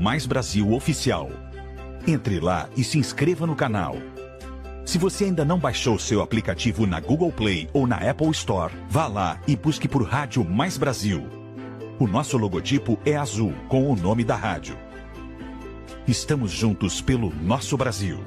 Mais Brasil Oficial. Entre lá e se inscreva no canal. Se você ainda não baixou seu aplicativo na Google Play ou na Apple Store, vá lá e busque por Rádio Mais Brasil. O nosso logotipo é azul, com o nome da rádio. Estamos juntos pelo nosso Brasil.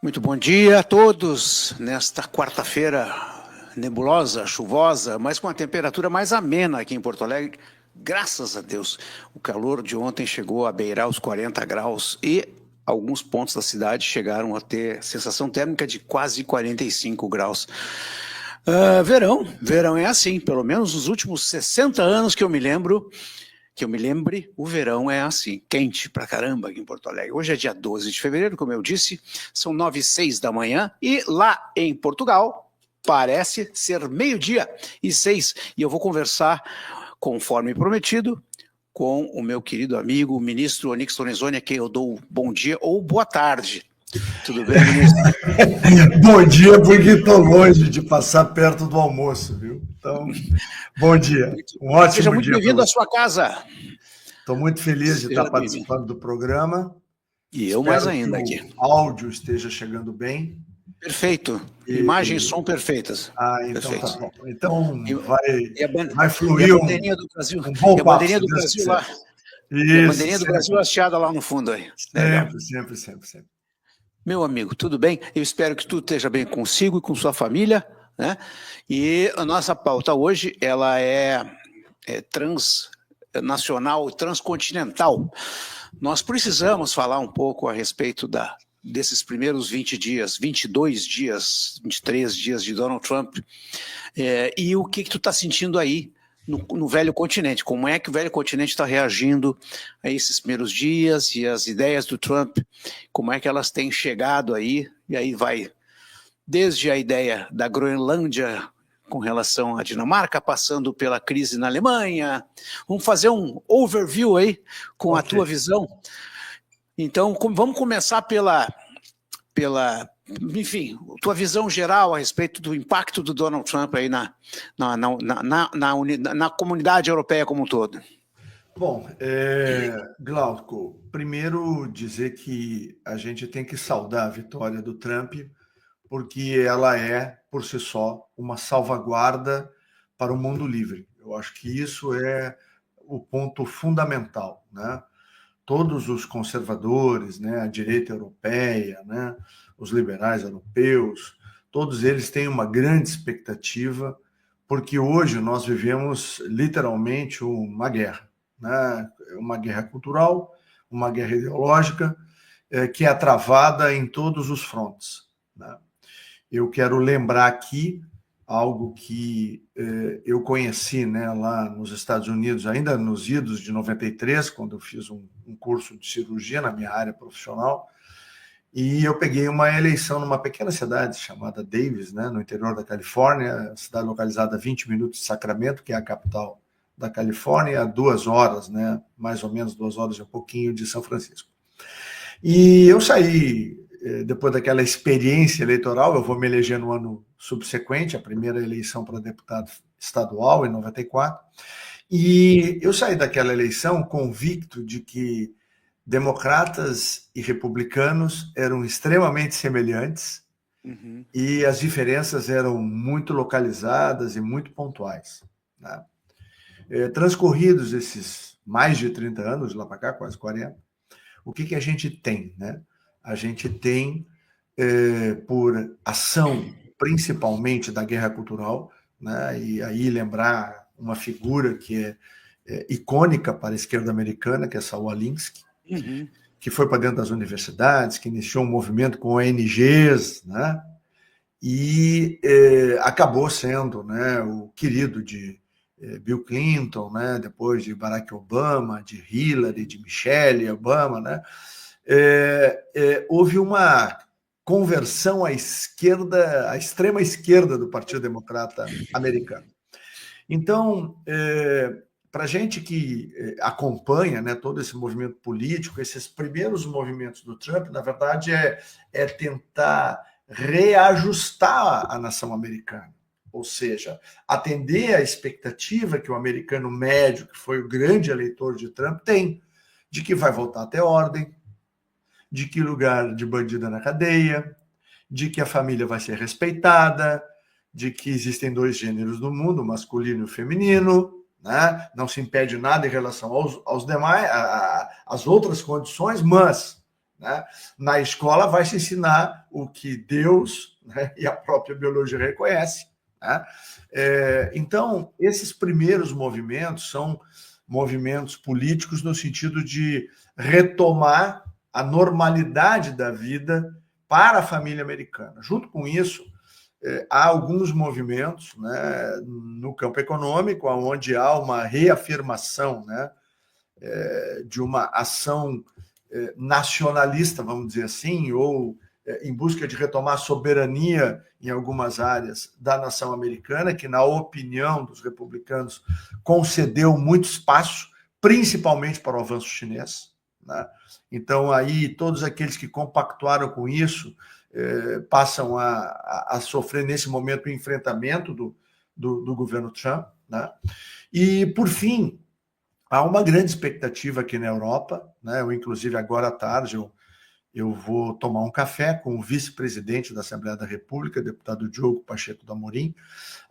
Muito bom dia a todos nesta quarta-feira nebulosa, chuvosa, mas com a temperatura mais amena aqui em Porto Alegre. Graças a Deus, o calor de ontem chegou a beirar os 40 graus e alguns pontos da cidade chegaram a ter sensação térmica de quase 45 graus. Verão é assim, pelo menos nos últimos 60 anos que eu me lembre, o verão é assim, quente pra caramba aqui em Porto Alegre. Hoje é dia 12 de fevereiro, como eu disse, são 9h06 da manhã, e lá em Portugal parece ser 12h06, e eu vou conversar, conforme prometido, com o meu querido amigo, o ministro Onyx Lorenzoni, a quem eu dou bom dia ou boa tarde. Tudo bem, ministro? Bom dia, porque estou longe de passar perto do almoço, viu? Então, bom dia. Um ótimo dia. Seja muito bem-vindo à sua casa. Estou muito feliz de estar participando do programa. E eu mais ainda aqui. O áudio esteja chegando bem. Perfeito. Imagem e som perfeitas. Então perfeito. tá bom. Então vai fluir a bandeirinha do Brasil, um bom papo. A bandeirinha do Brasil lá. Isso, a bandeirinha do Brasil hasteada lá no fundo aí. Sempre. Meu amigo, tudo bem? Eu espero que tudo esteja bem consigo e com sua família, né? E a nossa pauta hoje, ela é transnacional, transcontinental. Nós precisamos falar um pouco a respeito desses primeiros 20 dias, 22 dias, 23 dias de Donald Trump, e o que tu está sentindo aí no velho continente, como é que o velho continente está reagindo a esses primeiros dias e as ideias do Trump, como é que elas têm chegado aí, e aí vai desde a ideia da Groenlândia com relação à Dinamarca, passando pela crise na Alemanha. Vamos fazer um overview aí com a tua visão. Então, vamos começar enfim, tua visão geral a respeito do impacto do Donald Trump aí na comunidade europeia como um todo. Bom, Glauco, primeiro dizer que a gente tem que saudar a vitória do Trump, porque ela é, por si só, uma salvaguarda para o mundo livre. Eu acho que isso é o ponto fundamental, né? Todos os conservadores, né, a direita europeia, né, os liberais europeus, todos eles têm uma grande expectativa, porque hoje nós vivemos literalmente uma guerra, né? Uma guerra cultural, uma guerra ideológica, que é travada em todos os frontes, né? Eu quero lembrar aqui algo que eu conheci, né, lá nos Estados Unidos, ainda nos idos de 93, quando eu fiz um curso de cirurgia na minha área profissional, e eu peguei uma eleição numa pequena cidade chamada Davis, né, no interior da Califórnia, cidade localizada a 20 minutos de Sacramento, que é a capital da Califórnia, a 2 horas, né, mais ou menos 2 horas e um pouquinho de São Francisco. E eu saí, depois daquela experiência eleitoral, eu vou me eleger no ano subsequente, a primeira eleição para deputado estadual, em 94, e eu saí daquela eleição convicto de que democratas e republicanos eram extremamente semelhantes, e as diferenças eram muito localizadas e muito pontuais, né? Transcorridos esses mais de 30 anos, lá para cá, quase 40, o que a gente tem, né? A gente tem, por ação, principalmente da guerra cultural, né? E aí lembrar uma figura que é icônica para a esquerda americana, que é Saul Alinsky, que foi para dentro das universidades, que iniciou um movimento com ONGs, né? E acabou sendo, né, o querido de Bill Clinton, né, depois de Barack Obama, de Hillary, de Michelle Obama, né, houve uma conversão à esquerda, à extrema esquerda do Partido Democrata americano. Então, para a gente que acompanha, né, todo esse movimento político, esses primeiros movimentos do Trump, na verdade, é tentar reajustar a nação americana. Ou seja, atender à expectativa que o americano médio, que foi o grande eleitor de Trump, tem, de que vai voltar a ter ordem, de que lugar de bandido é na cadeia, de que a família vai ser respeitada, de que existem 2 gêneros no mundo, o masculino e o feminino, né? Não se impede nada em relação aos demais, às outras condições, mas, né, na escola vai se ensinar o que Deus, né, e a própria biologia reconhece. Né? Então, esses primeiros movimentos são movimentos políticos no sentido de retomar a normalidade da vida para a família americana. Junto com isso, há alguns movimentos, né, no campo econômico, onde há uma reafirmação, né, de uma ação nacionalista, vamos dizer assim, ou em busca de retomar a soberania em algumas áreas da nação americana, que, na opinião dos republicanos, concedeu muito espaço, principalmente para o avanço chinês. Né? Então, aí, todos aqueles que compactuaram com isso passam a sofrer, nesse momento, o enfrentamento do governo Trump. Né? E, por fim, há uma grande expectativa aqui na Europa. Né? Eu, inclusive, agora à tarde, eu vou tomar um café com o vice-presidente da Assembleia da República, deputado Diogo Pacheco do Amorim,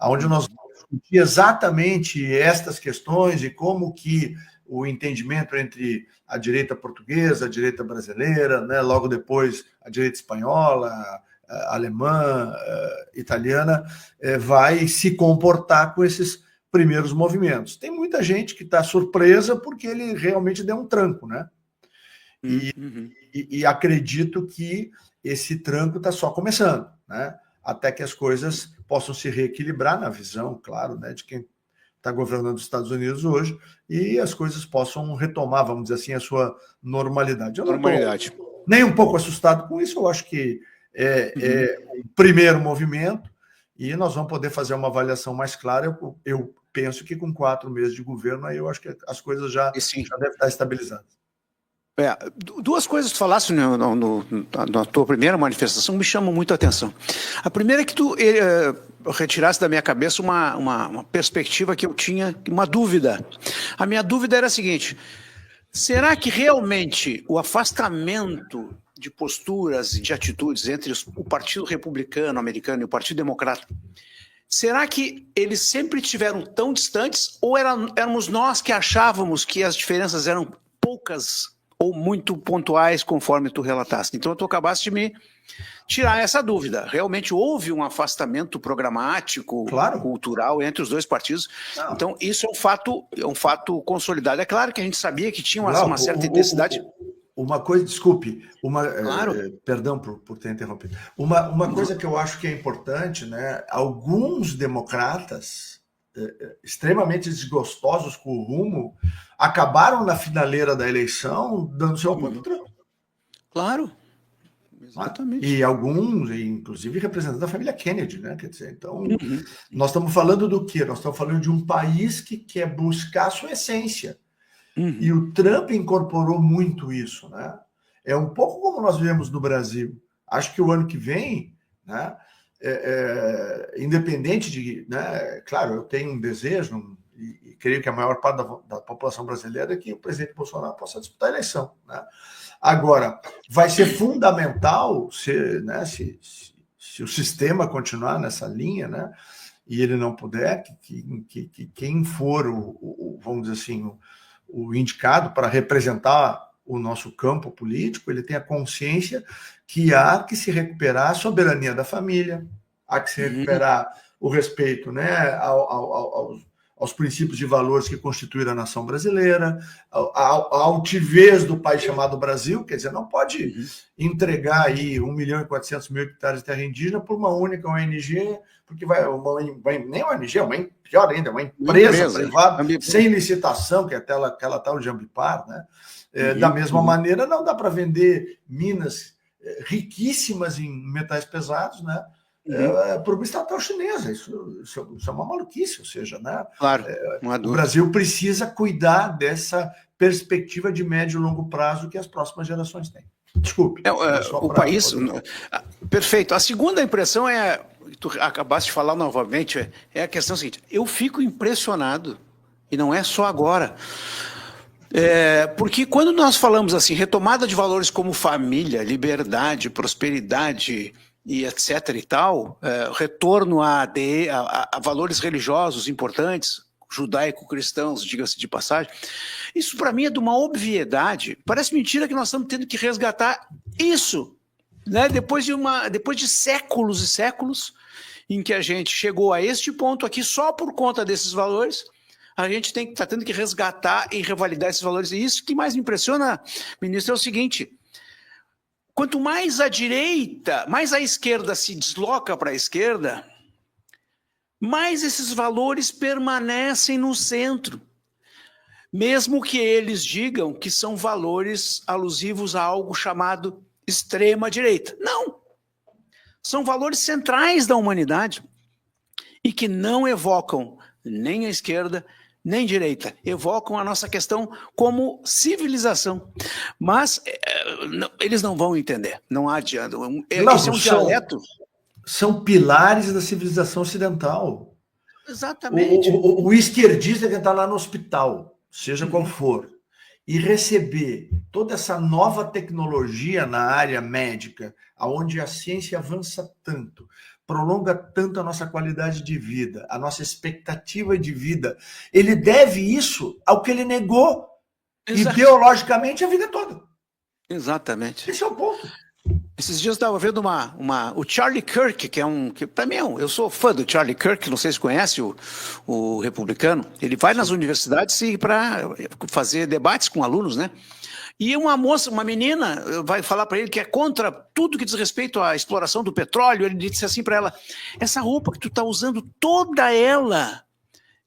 onde nós vamos discutir exatamente estas questões e como que o entendimento entre a direita portuguesa, a direita brasileira, né, logo depois a direita espanhola, a alemã, italiana, vai se comportar com esses primeiros movimentos. Tem muita gente que está surpresa porque ele realmente deu um tranco, né? E acredito que esse tranco está só começando, né? Até que as coisas possam se reequilibrar na visão, claro, né, de quem está governando os Estados Unidos hoje, e as coisas possam retomar, vamos dizer assim, a sua normalidade. Eu não estou nem um pouco assustado com isso, eu acho que é um primeiro movimento, e nós vamos poder fazer uma avaliação mais clara. Eu penso que com 4 meses de governo, aí eu acho que as coisas já devem estar estabilizadas. 2 coisas que tu falaste na tua primeira manifestação me chamam muito a atenção. A primeira é que tu retirasse da minha cabeça uma perspectiva que eu tinha, uma dúvida. A minha dúvida era a seguinte: será que realmente o afastamento de posturas e de atitudes entre o Partido Republicano americano e o Partido Democrata, será que eles sempre estiveram tão distantes, ou éramos nós que achávamos que as diferenças eram poucas ou muito pontuais, conforme tu relataste? Então, tu acabaste de me tirar essa dúvida. Realmente houve um afastamento programático, cultural, entre os 2 partidos. Não. Então, isso é um fato consolidado. É claro que a gente sabia que tinha uma certa intensidade. Uma coisa, desculpe, perdão por ter interrompido. Uma coisa que eu acho que é importante, né? Alguns democratas extremamente desgostosos com o rumo acabaram na finaleira da eleição dando seu apoio para o Trump. Claro, exatamente. E alguns, inclusive representantes da família Kennedy, né? Quer dizer, então, nós estamos falando do quê? Nós estamos falando de um país que quer buscar a sua essência. E o Trump incorporou muito isso, né? É um pouco como nós vemos no Brasil. Acho que o ano que vem, né, independente de, né, claro, eu tenho um desejo, e creio que a maior parte da população brasileira, é que o presidente Bolsonaro possa disputar a eleição, né? Agora, vai ser fundamental se o sistema continuar nessa linha, né, e ele não puder, que quem for vamos dizer assim, o indicado para representar o nosso campo político, ele tenha consciência que há que se recuperar a soberania da família, há que se recuperar o respeito, né, aos princípios e valores que constituíram a nação brasileira, a altivez do país chamado Brasil, quer dizer, não pode entregar aí 1.400.000 hectares de terra indígena por uma única ONG, porque nem ONG, pior ainda, uma empresa privada, sem licitação, que é aquela tal de Ambipar, né? Da mesma maneira, não dá para vender minas riquíssimas em metais pesados, né? Por uma estatal chinesa. Isso é uma maluquice, ou seja, né? Claro, o Brasil precisa cuidar dessa perspectiva de médio e longo prazo que as próximas gerações têm. Desculpe. O país... Perfeito. A segunda impressão tu acabaste de falar novamente, é a questão seguinte: eu fico impressionado, e não é só agora, porque quando nós falamos assim, retomada de valores como família, liberdade, prosperidade e etc e tal, retorno a valores religiosos importantes, judaico-cristãos, diga-se de passagem, isso para mim é de uma obviedade. Parece mentira que nós estamos tendo que resgatar isso, né? Depois de séculos e séculos em que a gente chegou a este ponto aqui só por conta desses valores, a gente está tendo que resgatar e revalidar esses valores. E isso que mais me impressiona, ministro, é o seguinte: quanto mais a direita, mais a esquerda se desloca para a esquerda, mais esses valores permanecem no centro. Mesmo que eles digam que são valores alusivos a algo chamado extrema-direita. Não! São valores centrais da humanidade e que não evocam nem a esquerda, nem direita. Evocam a nossa questão como civilização. Mas eles não vão entender, não adianta. Esse é um dialeto. São pilares da civilização ocidental. Exatamente. O esquerdista que está lá no hospital, seja qual for, e receber toda essa nova tecnologia na área médica, onde a ciência avança tanto, prolonga tanto a nossa qualidade de vida, a nossa expectativa de vida, ele deve isso ao que ele negou ideologicamente a vida toda. Exatamente. Esse é o ponto. Esses dias eu estava vendo o Charlie Kirk, que para mim eu sou fã do Charlie Kirk, não sei se conhece o republicano. Ele vai nas universidades para fazer debates com alunos, né? E uma menina, vai falar para ele que é contra tudo que diz respeito à exploração do petróleo. Ele disse assim para ela: essa roupa que tu está usando, toda ela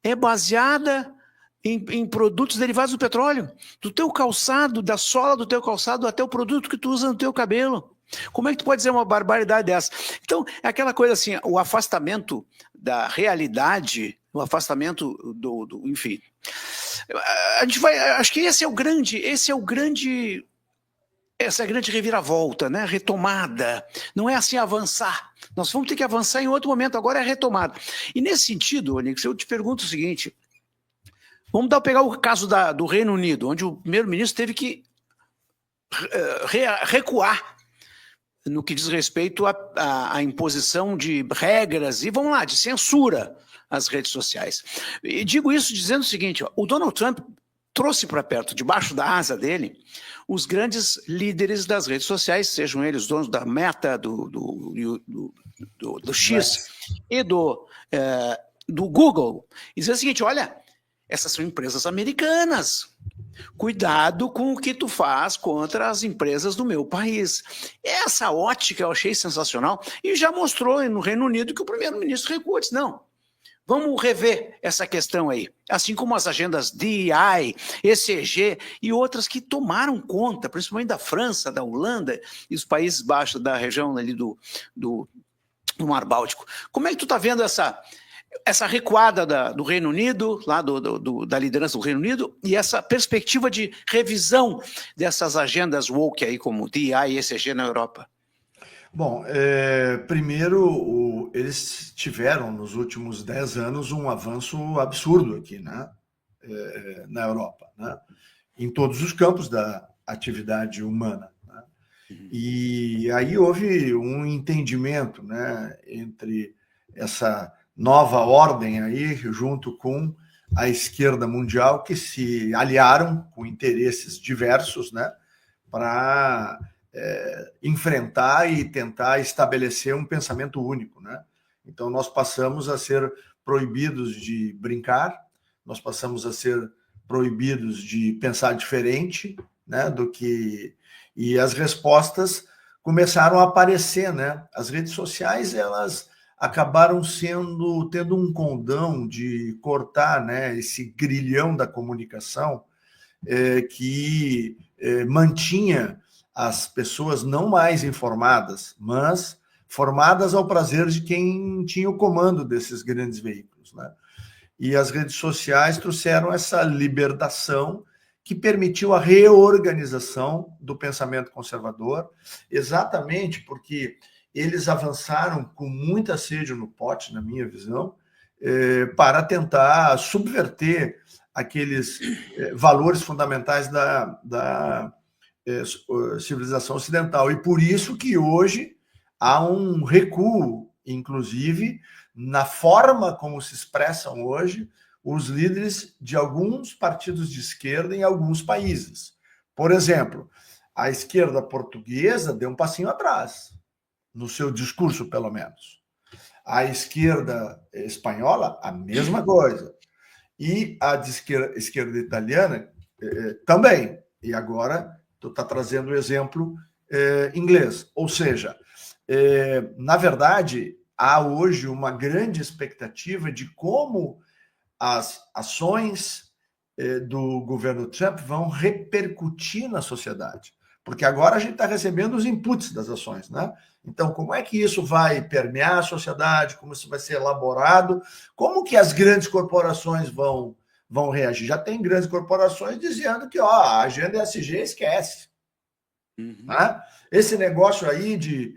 é baseada em produtos derivados do petróleo. Do teu calçado, da sola do teu calçado, até o produto que tu usa no teu cabelo. Como é que tu pode dizer uma barbaridade dessa? Então, é aquela coisa assim, o afastamento da realidade, o afastamento enfim. A gente vai, acho que essa é a grande reviravolta, né? Retomada. Não é assim avançar. Nós vamos ter que avançar em outro momento, agora é a retomada. E nesse sentido, Onix, eu te pergunto o seguinte: vamos pegar o caso do Reino Unido, onde o primeiro-ministro teve que recuar no que diz respeito à imposição de regras e, vamos lá, de censura às redes sociais. E digo isso dizendo o seguinte: o Donald Trump trouxe para perto, debaixo da asa dele, os grandes líderes das redes sociais, sejam eles os donos da Meta, do X e do Google, e dizer o seguinte: olha, essas são empresas americanas. Cuidado com o que tu faz contra as empresas do meu país. Essa ótica eu achei sensacional e já mostrou no Reino Unido que o primeiro-ministro recuou. Disse: não, vamos rever essa questão aí. Assim como as agendas DEI, ECG e outras que tomaram conta, principalmente da França, da Holanda e os Países Baixos da região ali do Mar Báltico. Como é que tu está vendo essa recuada do Reino Unido, lá da liderança do Reino Unido, e essa perspectiva de revisão dessas agendas woke aí, como DEI e ECG na Europa? Bom, primeiro, eles tiveram nos últimos 10 anos um avanço absurdo aqui, né? Na Europa, né? Em todos os campos da atividade humana, né? E aí houve um entendimento, né, entre essa nova ordem aí, junto com a esquerda mundial, que se aliaram com interesses diversos, né, para enfrentar e tentar estabelecer um pensamento único, né? Então, nós passamos a ser proibidos de brincar, nós passamos a ser proibidos de pensar diferente, né, do que... E as respostas começaram a aparecer, né? As redes sociais, elas acabaram tendo um condão de cortar, né, esse grilhão da comunicação que mantinha as pessoas não mais informadas, mas formadas ao prazer de quem tinha o comando desses grandes veículos, né? E as redes sociais trouxeram essa libertação que permitiu a reorganização do pensamento conservador, exatamente porque eles avançaram com muita sede no pote, na minha visão, para tentar subverter aqueles valores fundamentais da civilização ocidental. E por isso que hoje há um recuo, inclusive, na forma como se expressam hoje os líderes de alguns partidos de esquerda em alguns países. Por exemplo, a esquerda portuguesa deu um passinho atrás, no seu discurso, pelo menos. A esquerda espanhola, a mesma coisa. E a de esquerda italiana também. E agora tu está trazendo o exemplo inglês. Ou seja, na verdade, há hoje uma grande expectativa de como as ações do governo Trump vão repercutir na sociedade. Porque agora a gente está recebendo os inputs das ações, né? Então, como é que isso vai permear a sociedade? Como isso vai ser elaborado? Como que as grandes corporações vão reagir? Já tem grandes corporações dizendo que a agenda ESG esquece. Uhum. Né? Esse negócio aí de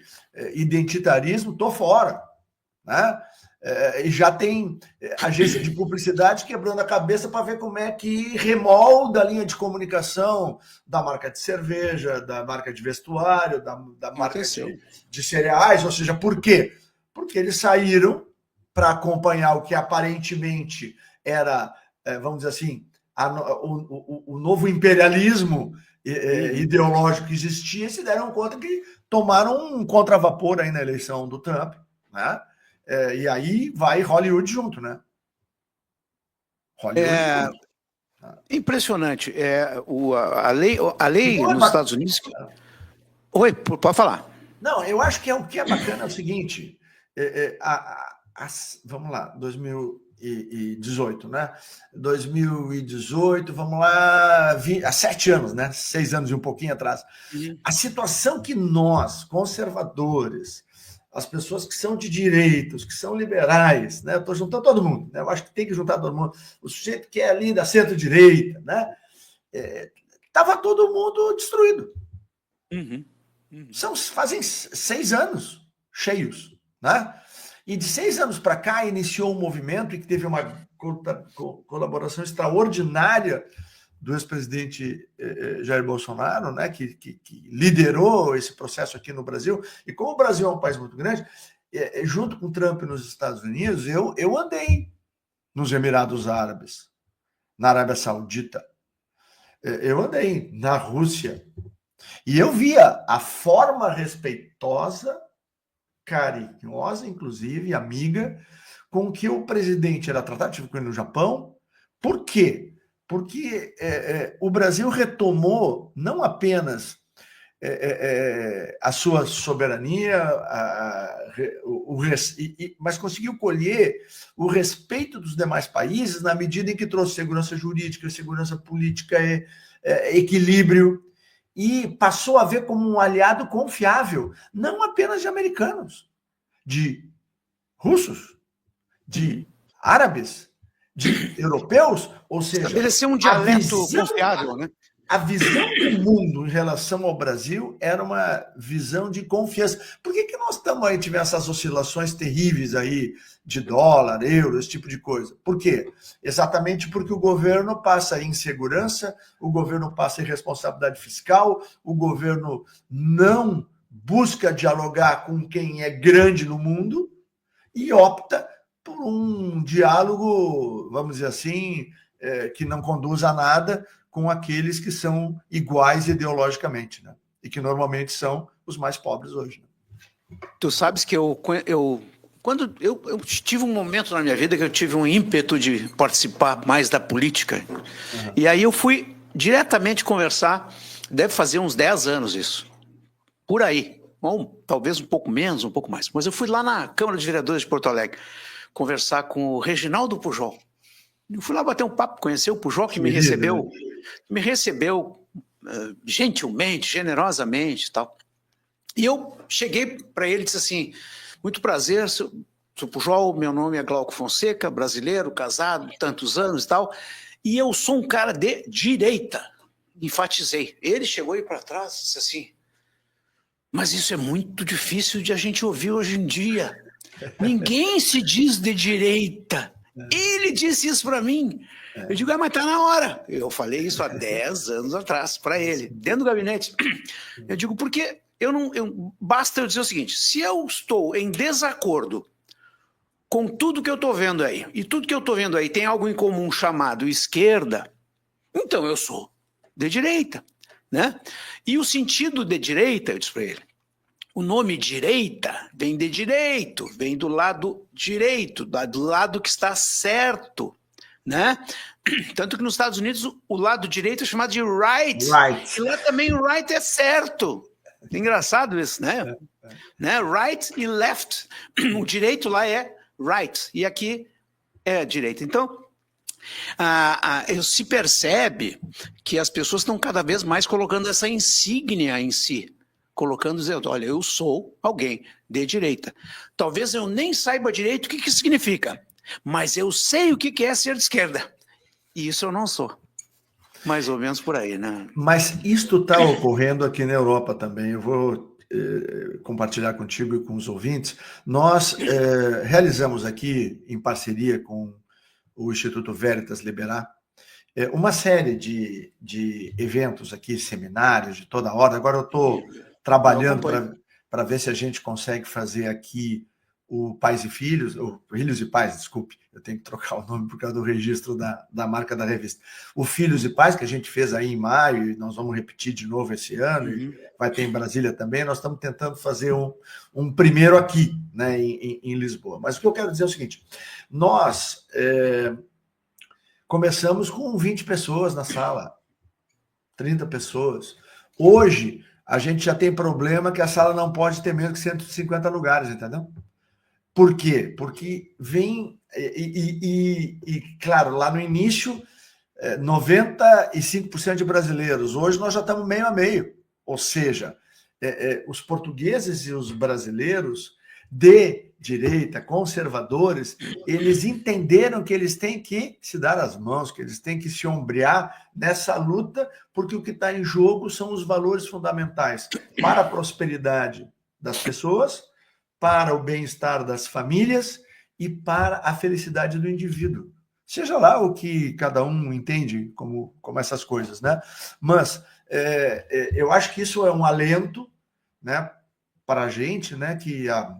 identitarismo, tô fora. Né? E já tem agência de publicidade quebrando a cabeça para ver como é que remolda a linha de comunicação da marca de cerveja, da marca de vestuário, da marca de cereais. Ou seja, por quê? Porque eles saíram para acompanhar o que aparentemente era, vamos dizer assim, o novo imperialismo ideológico que existia, e se deram conta que tomaram um contravapor aí na eleição do Trump, né? E aí vai Hollywood junto, né? Hollywood junto. Impressionante. A lei nos Estados Unidos... Oi, pode falar. Não, eu acho que o que é bacana é o seguinte, vamos lá, 2018, né? 2018, vamos lá, há 7 anos, né? 6 anos e um pouquinho atrás. Uhum. A situação que nós, conservadores, as pessoas que são de direitos, que são liberais, né? Eu estou juntando todo mundo, né? Eu acho que tem que juntar todo mundo. O sujeito que é ali da centro-direita, né? Estava todo mundo destruído. Uhum. Fazem 6 anos cheios, né? E de 6 anos para cá iniciou um movimento e que teve uma colaboração extraordinária do ex-presidente Jair Bolsonaro, né, que liderou esse processo aqui no Brasil. E como o Brasil é um país muito grande, junto com o Trump nos Estados Unidos, eu andei nos Emirados Árabes, na Arábia Saudita, eu andei na Rússia, e eu via a forma respeitosa, carinhosa, inclusive, amiga, com que o presidente era tratado. Tive com ele no Japão. Por quê? Porque o Brasil retomou não apenas a sua soberania, mas conseguiu colher o respeito dos demais países na medida em que trouxe segurança jurídica, segurança política, equilíbrio, e passou a ver como um aliado confiável, não apenas de americanos, de russos, de árabes, de europeus, ou seja... Estabelecer um dialeto confiável, né? A visão do mundo em relação ao Brasil era uma visão de confiança. Por que nós estamos aí, tivemos essas oscilações terríveis aí de dólar, euro, esse tipo de coisa? Por quê? Exatamente porque o governo passa insegurança, o governo passa irresponsabilidade fiscal, o governo não busca dialogar com quem é grande no mundo e opta por um diálogo, vamos dizer assim, que não conduz a nada com aqueles que são iguais ideologicamente, né? E que normalmente são os mais pobres hoje. Né? Tu sabes que eu quando eu tive um momento na minha vida que eu tive um ímpeto de participar mais da política, e aí eu fui diretamente conversar, deve fazer uns 10 anos isso, por aí, ou talvez um pouco menos, um pouco mais, mas eu fui lá na Câmara de Vereadores de Porto Alegre conversar com o Reginaldo Pujol. Eu fui lá bater um papo, conhecer o Pujol, que me recebeu gentilmente, generosamente e tal. E eu cheguei para ele e disse assim, muito prazer, seu Pujol, meu nome é Glauco Fonseca, brasileiro, casado, tantos anos e tal, e eu sou um cara de direita, enfatizei. Ele chegou aí para trás e disse assim, mas isso é muito difícil de a gente ouvir hoje em dia. Ninguém se diz de direita. Ele disse isso para mim. Eu digo, mas tá na hora. Eu falei isso há 10 anos atrás para ele, dentro do gabinete. Eu digo, porque basta eu dizer o seguinte, se eu estou em desacordo com tudo que eu estou vendo aí, e tudo que eu estou vendo aí tem algo em comum chamado esquerda, então eu sou de direita, né? E o sentido de direita, eu disse para ele, o nome direita vem de direito, vem do lado direito, do lado que está certo, né? Tanto que nos Estados Unidos o lado direito é chamado de right. E lá também o right é certo. Engraçado isso, né? Right e left. O direito lá é right e aqui é direita. Então, se percebe que as pessoas estão cada vez mais colocando essa insígnia em si. Colocando, dizendo, olha, eu sou alguém de direita. Talvez eu nem saiba direito o que significa, mas eu sei o que é ser de esquerda. E isso eu não sou. Mais ou menos por aí, né? Mas isto está ocorrendo aqui na Europa também. Eu vou compartilhar contigo e com os ouvintes. Nós realizamos aqui, em parceria com o Instituto Veritas Liberar, uma série de eventos aqui, seminários de toda hora. Agora eu estou trabalhando para ver se a gente consegue fazer aqui o Pais e Filhos, ou Filhos e Pais, desculpe, eu tenho que trocar o nome por causa do registro da marca da revista. O Filhos e Pais, que a gente fez aí em maio, e nós vamos repetir de novo esse ano, e vai ter em Brasília também, nós estamos tentando fazer um primeiro aqui, né, em Lisboa. Mas o que eu quero dizer é o seguinte, nós começamos com 20 pessoas na sala, 30 pessoas. Hoje, a gente já tem problema que a sala não pode ter menos que 150 lugares, entendeu? Por quê? Porque vem... claro, lá no início, 95% de brasileiros. Hoje nós já estamos meio a meio. Ou seja, os portugueses e os brasileiros de direita, conservadores, eles entenderam que eles têm que se dar as mãos, que eles têm que se ombrear nessa luta, porque o que está em jogo são os valores fundamentais para a prosperidade das pessoas, para o bem-estar das famílias e para a felicidade do indivíduo. Seja lá o que cada um entende como essas coisas, né? Mas eu acho que isso é um alento, né, para a gente, né, que há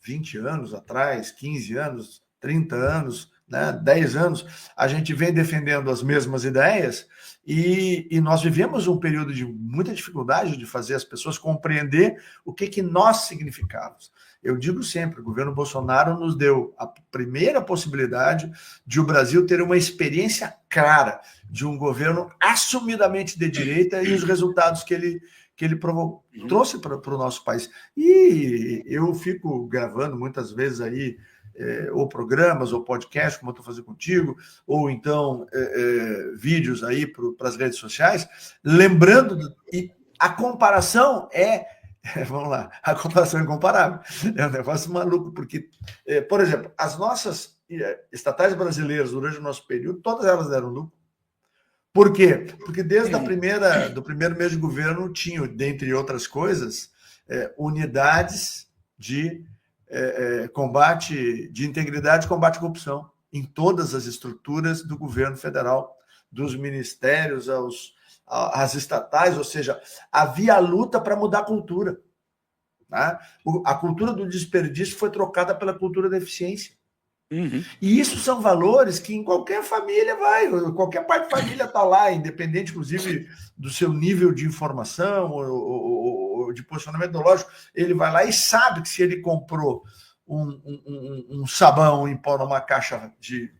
20 anos atrás, 15 anos, 30 anos, né, 10 anos, a gente vem defendendo as mesmas ideias e nós vivemos um período de muita dificuldade de fazer as pessoas compreender o que nós significávamos. Eu digo sempre, o governo Bolsonaro nos deu a primeira possibilidade de o Brasil ter uma experiência clara de um governo assumidamente de direita e os resultados que ele trouxe para o nosso país. E eu fico gravando muitas vezes aí, ou programas, ou podcast, como eu estou fazendo contigo, ou então vídeos aí para as redes sociais, lembrando, e a comparação vamos lá, a comparação é incomparável. É um negócio maluco, porque, por exemplo, as nossas estatais brasileiras, durante o nosso período, todas elas deram lucro. Por quê? Porque desde do primeiro mês de governo tinham, dentre outras coisas, unidades de combate, de integridade e combate à corrupção em todas as estruturas do governo federal, dos ministérios às estatais, ou seja, havia luta para mudar a cultura. Tá? A cultura do desperdício foi trocada pela cultura da eficiência. Uhum. E isso são valores que em qualquer família qualquer parte da família está lá, independente, inclusive, do seu nível de informação ou de posicionamento ideológico, ele vai lá e sabe que se ele comprou um sabão e pôr numa caixa de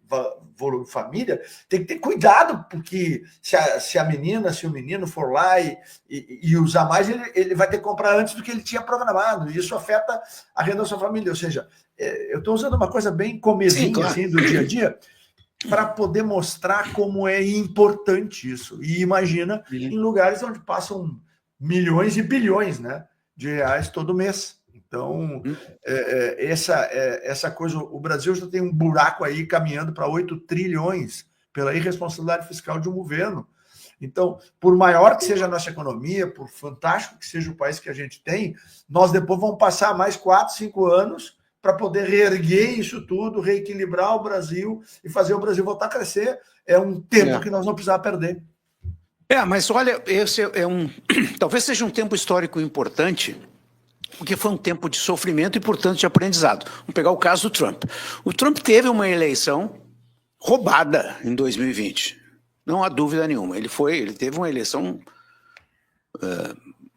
volume família, tem que ter cuidado, porque se a menina, se o menino for lá e usar mais, ele vai ter que comprar antes do que ele tinha programado, e isso afeta a renda da sua família. Ou seja, eu estou usando uma coisa bem comezinha, sim, claro, assim, do dia a dia, para poder mostrar como é importante isso. E imagina em lugares onde passam milhões e bilhões, né, de reais todo mês. Então, essa coisa, o Brasil já tem um buraco aí caminhando para 8 trilhões pela irresponsabilidade fiscal de um governo. Então, por maior que seja a nossa economia, por fantástico que seja o país que a gente tem, nós depois vamos passar mais 4, 5 anos para poder reerguer isso tudo, reequilibrar o Brasil e fazer o Brasil voltar a crescer. É um tempo que nós não precisamos perder. Mas olha, esse talvez seja um tempo histórico importante, porque foi um tempo de sofrimento e, portanto, de aprendizado. Vamos pegar o caso do Trump. O Trump teve uma eleição roubada em 2020. Não há dúvida nenhuma. Ele teve uma eleição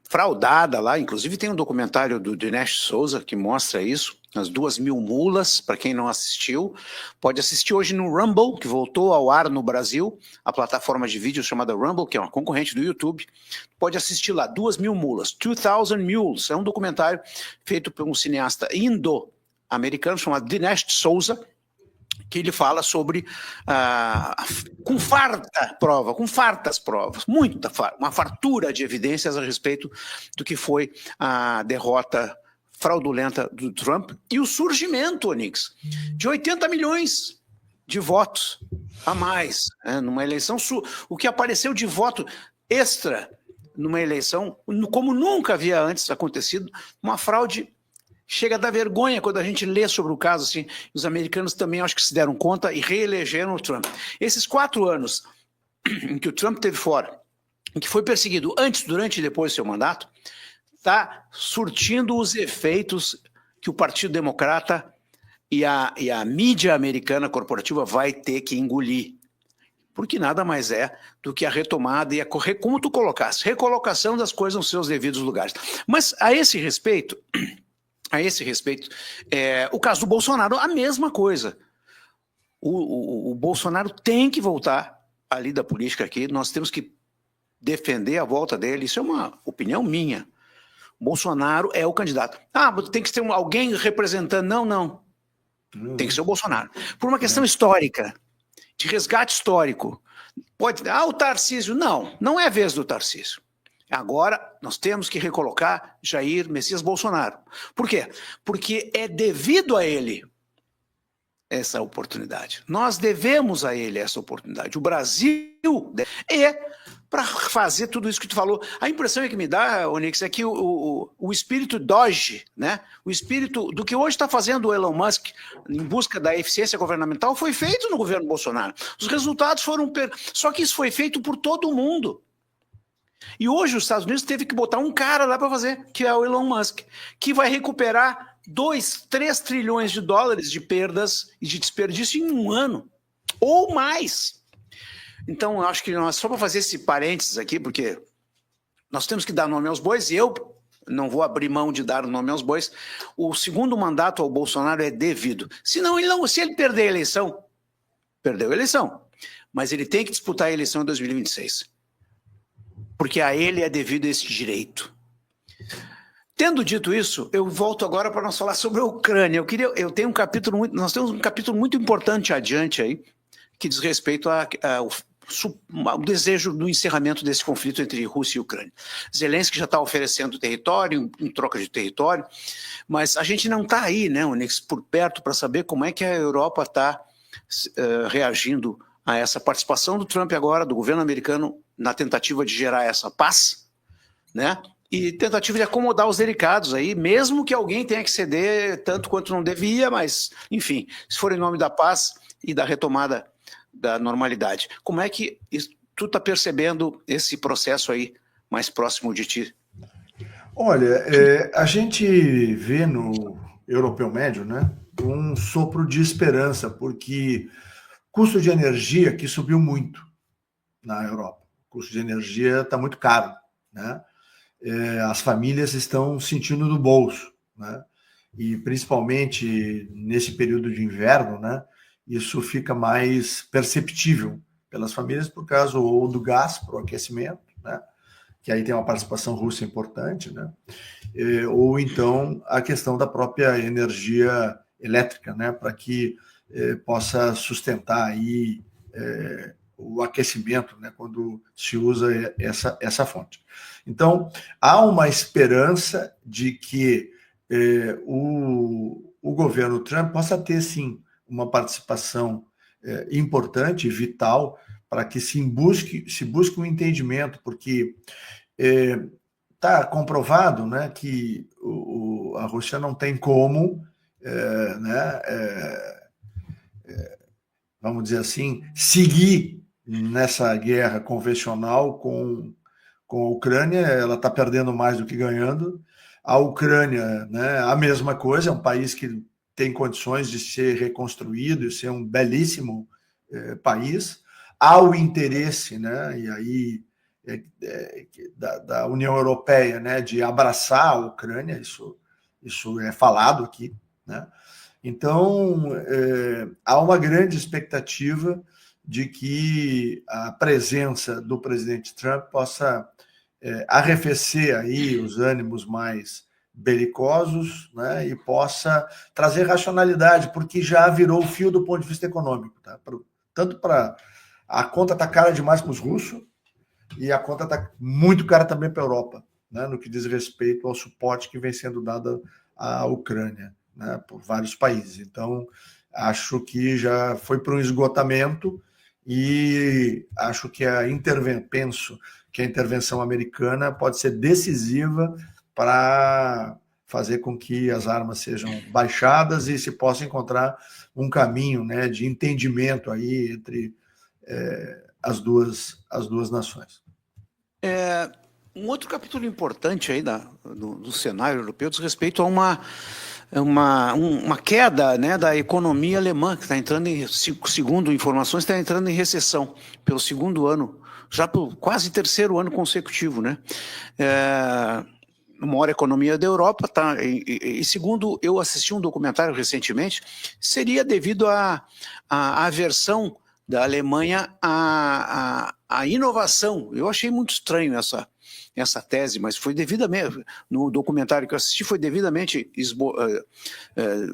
fraudada lá. Inclusive tem um documentário do Dinesh D'Souza que mostra isso, as 2.000 mulas. Para quem não assistiu, pode assistir hoje no Rumble, que voltou ao ar no Brasil, a plataforma de vídeo chamada Rumble, que é uma concorrente do YouTube. Pode assistir lá, 2.000 mulas, 2,000 Mules. É um documentário feito por um cineasta indo-americano chamado Dinesh D'Souza, que ele fala sobre, com fartas provas, uma fartura de evidências a respeito do que foi a derrota fraudulenta do Trump e o surgimento, Onix, de 80 milhões de votos a mais, numa eleição, o que apareceu de voto extra numa eleição, como nunca havia antes acontecido, uma fraude. Chega a dar vergonha quando a gente lê sobre o caso, assim. Os americanos também acho que se deram conta e reelegeram o Trump. Esses 4 anos em que o Trump esteve fora, em que foi perseguido antes, durante e depois do seu mandato, está surtindo os efeitos que o Partido Democrata e a mídia americana corporativa vai ter que engolir. Porque nada mais é do que a retomada e como tu colocaste, recolocação das coisas nos seus devidos lugares. Mas a esse respeito, o caso do Bolsonaro, a mesma coisa. O Bolsonaro tem que voltar à lida política aqui, nós temos que defender a volta dele, isso é uma opinião minha. O Bolsonaro é o candidato. Tem que ter alguém representando. Não. Tem que ser o Bolsonaro. Por uma questão histórica, de resgate histórico. O Tarcísio. Não é a vez do Tarcísio. Agora, nós temos que recolocar Jair Messias Bolsonaro. Por quê? Porque é devido a ele essa oportunidade. Nós devemos a ele essa oportunidade. O Brasil para fazer tudo isso que tu falou. A impressão que me dá, Onix, é que o espírito Doge, né? O espírito do que hoje está fazendo o Elon Musk em busca da eficiência governamental foi feito no governo Bolsonaro. Os resultados foram... Só que isso foi feito por todo mundo. E hoje os Estados Unidos teve que botar um cara lá para fazer, que é o Elon Musk, que vai recuperar 2, 3 trilhões de dólares de perdas e de desperdício em um ano, ou mais. Então, eu acho que só para fazer esse parênteses aqui, porque nós temos que dar nome aos bois, e eu não vou abrir mão de dar nome aos bois, o segundo mandato ao Bolsonaro é devido. Se ele perder a eleição, perdeu a eleição, mas ele tem que disputar a eleição em 2026. Porque a ele é devido esse direito. Tendo dito isso, eu volto agora para nós falar sobre a Ucrânia. Nós temos um capítulo muito importante adiante aí, que diz respeito ao desejo do encerramento desse conflito entre Rússia e Ucrânia. Zelensky já está oferecendo território, em troca de território, mas a gente não está aí, né, Onix, por perto para saber como é que a Europa está reagindo a essa participação do Trump agora, do governo americano, na tentativa de gerar essa paz, né? E tentativa de acomodar os delicados aí, mesmo que alguém tenha que ceder tanto quanto não devia, mas, enfim, se for em nome da paz e da retomada da normalidade. Como é que tu está percebendo esse processo aí mais próximo de ti? Olha, a gente vê no europeu médio, né, um sopro de esperança, porque custo de energia que subiu muito na Europa. O custo de energia está muito caro, né? As famílias estão sentindo no bolso, né? e principalmente nesse período de inverno, né, isso fica mais perceptível pelas famílias por causa ou do gás para o aquecimento, né, que aí tem uma participação russa importante, né, ou então a questão da própria energia elétrica, né, para que possa sustentar aí o aquecimento, né, quando se usa essa fonte. Então, há uma esperança de que o governo Trump possa ter, sim, uma participação importante, vital, para que se busque um entendimento, porque está comprovado, né, que a Rússia não tem como, né, vamos dizer assim, seguir nessa guerra convencional com a Ucrânia. Ela está perdendo mais do que ganhando. A Ucrânia, né, a mesma coisa, é um país que tem condições de ser reconstruído e ser um belíssimo país. Há o interesse, né, e aí da União Europeia, né, de abraçar a Ucrânia, isso é falado aqui, né? Então, há uma grande expectativa de que a presença do presidente Trump possa arrefecer aí os ânimos mais belicosos, né, e possa trazer racionalidade, porque já virou o fio do ponto de vista econômico. Tá? Tanto para... A conta está cara demais para os russos e a conta está muito cara também para a Europa, né, no que diz respeito ao suporte que vem sendo dado à Ucrânia, né, por vários países. Então, acho que já foi para um esgotamento e acho que penso que a intervenção americana pode ser decisiva para fazer com que as armas sejam baixadas e se possa encontrar um caminho, né, de entendimento aí entre as duas nações. Um outro capítulo importante aí do cenário europeu diz respeito a uma queda, né, da economia alemã, que está entrando segundo informações, está entrando em recessão pelo segundo ano, já pelo quase terceiro ano consecutivo, né? A maior economia da Europa, tá? E segundo eu assisti um documentário recentemente, seria devido à aversão da Alemanha à inovação. Eu achei muito estranho essa tese, mas foi devidamente, no documentário que eu assisti, foi devidamente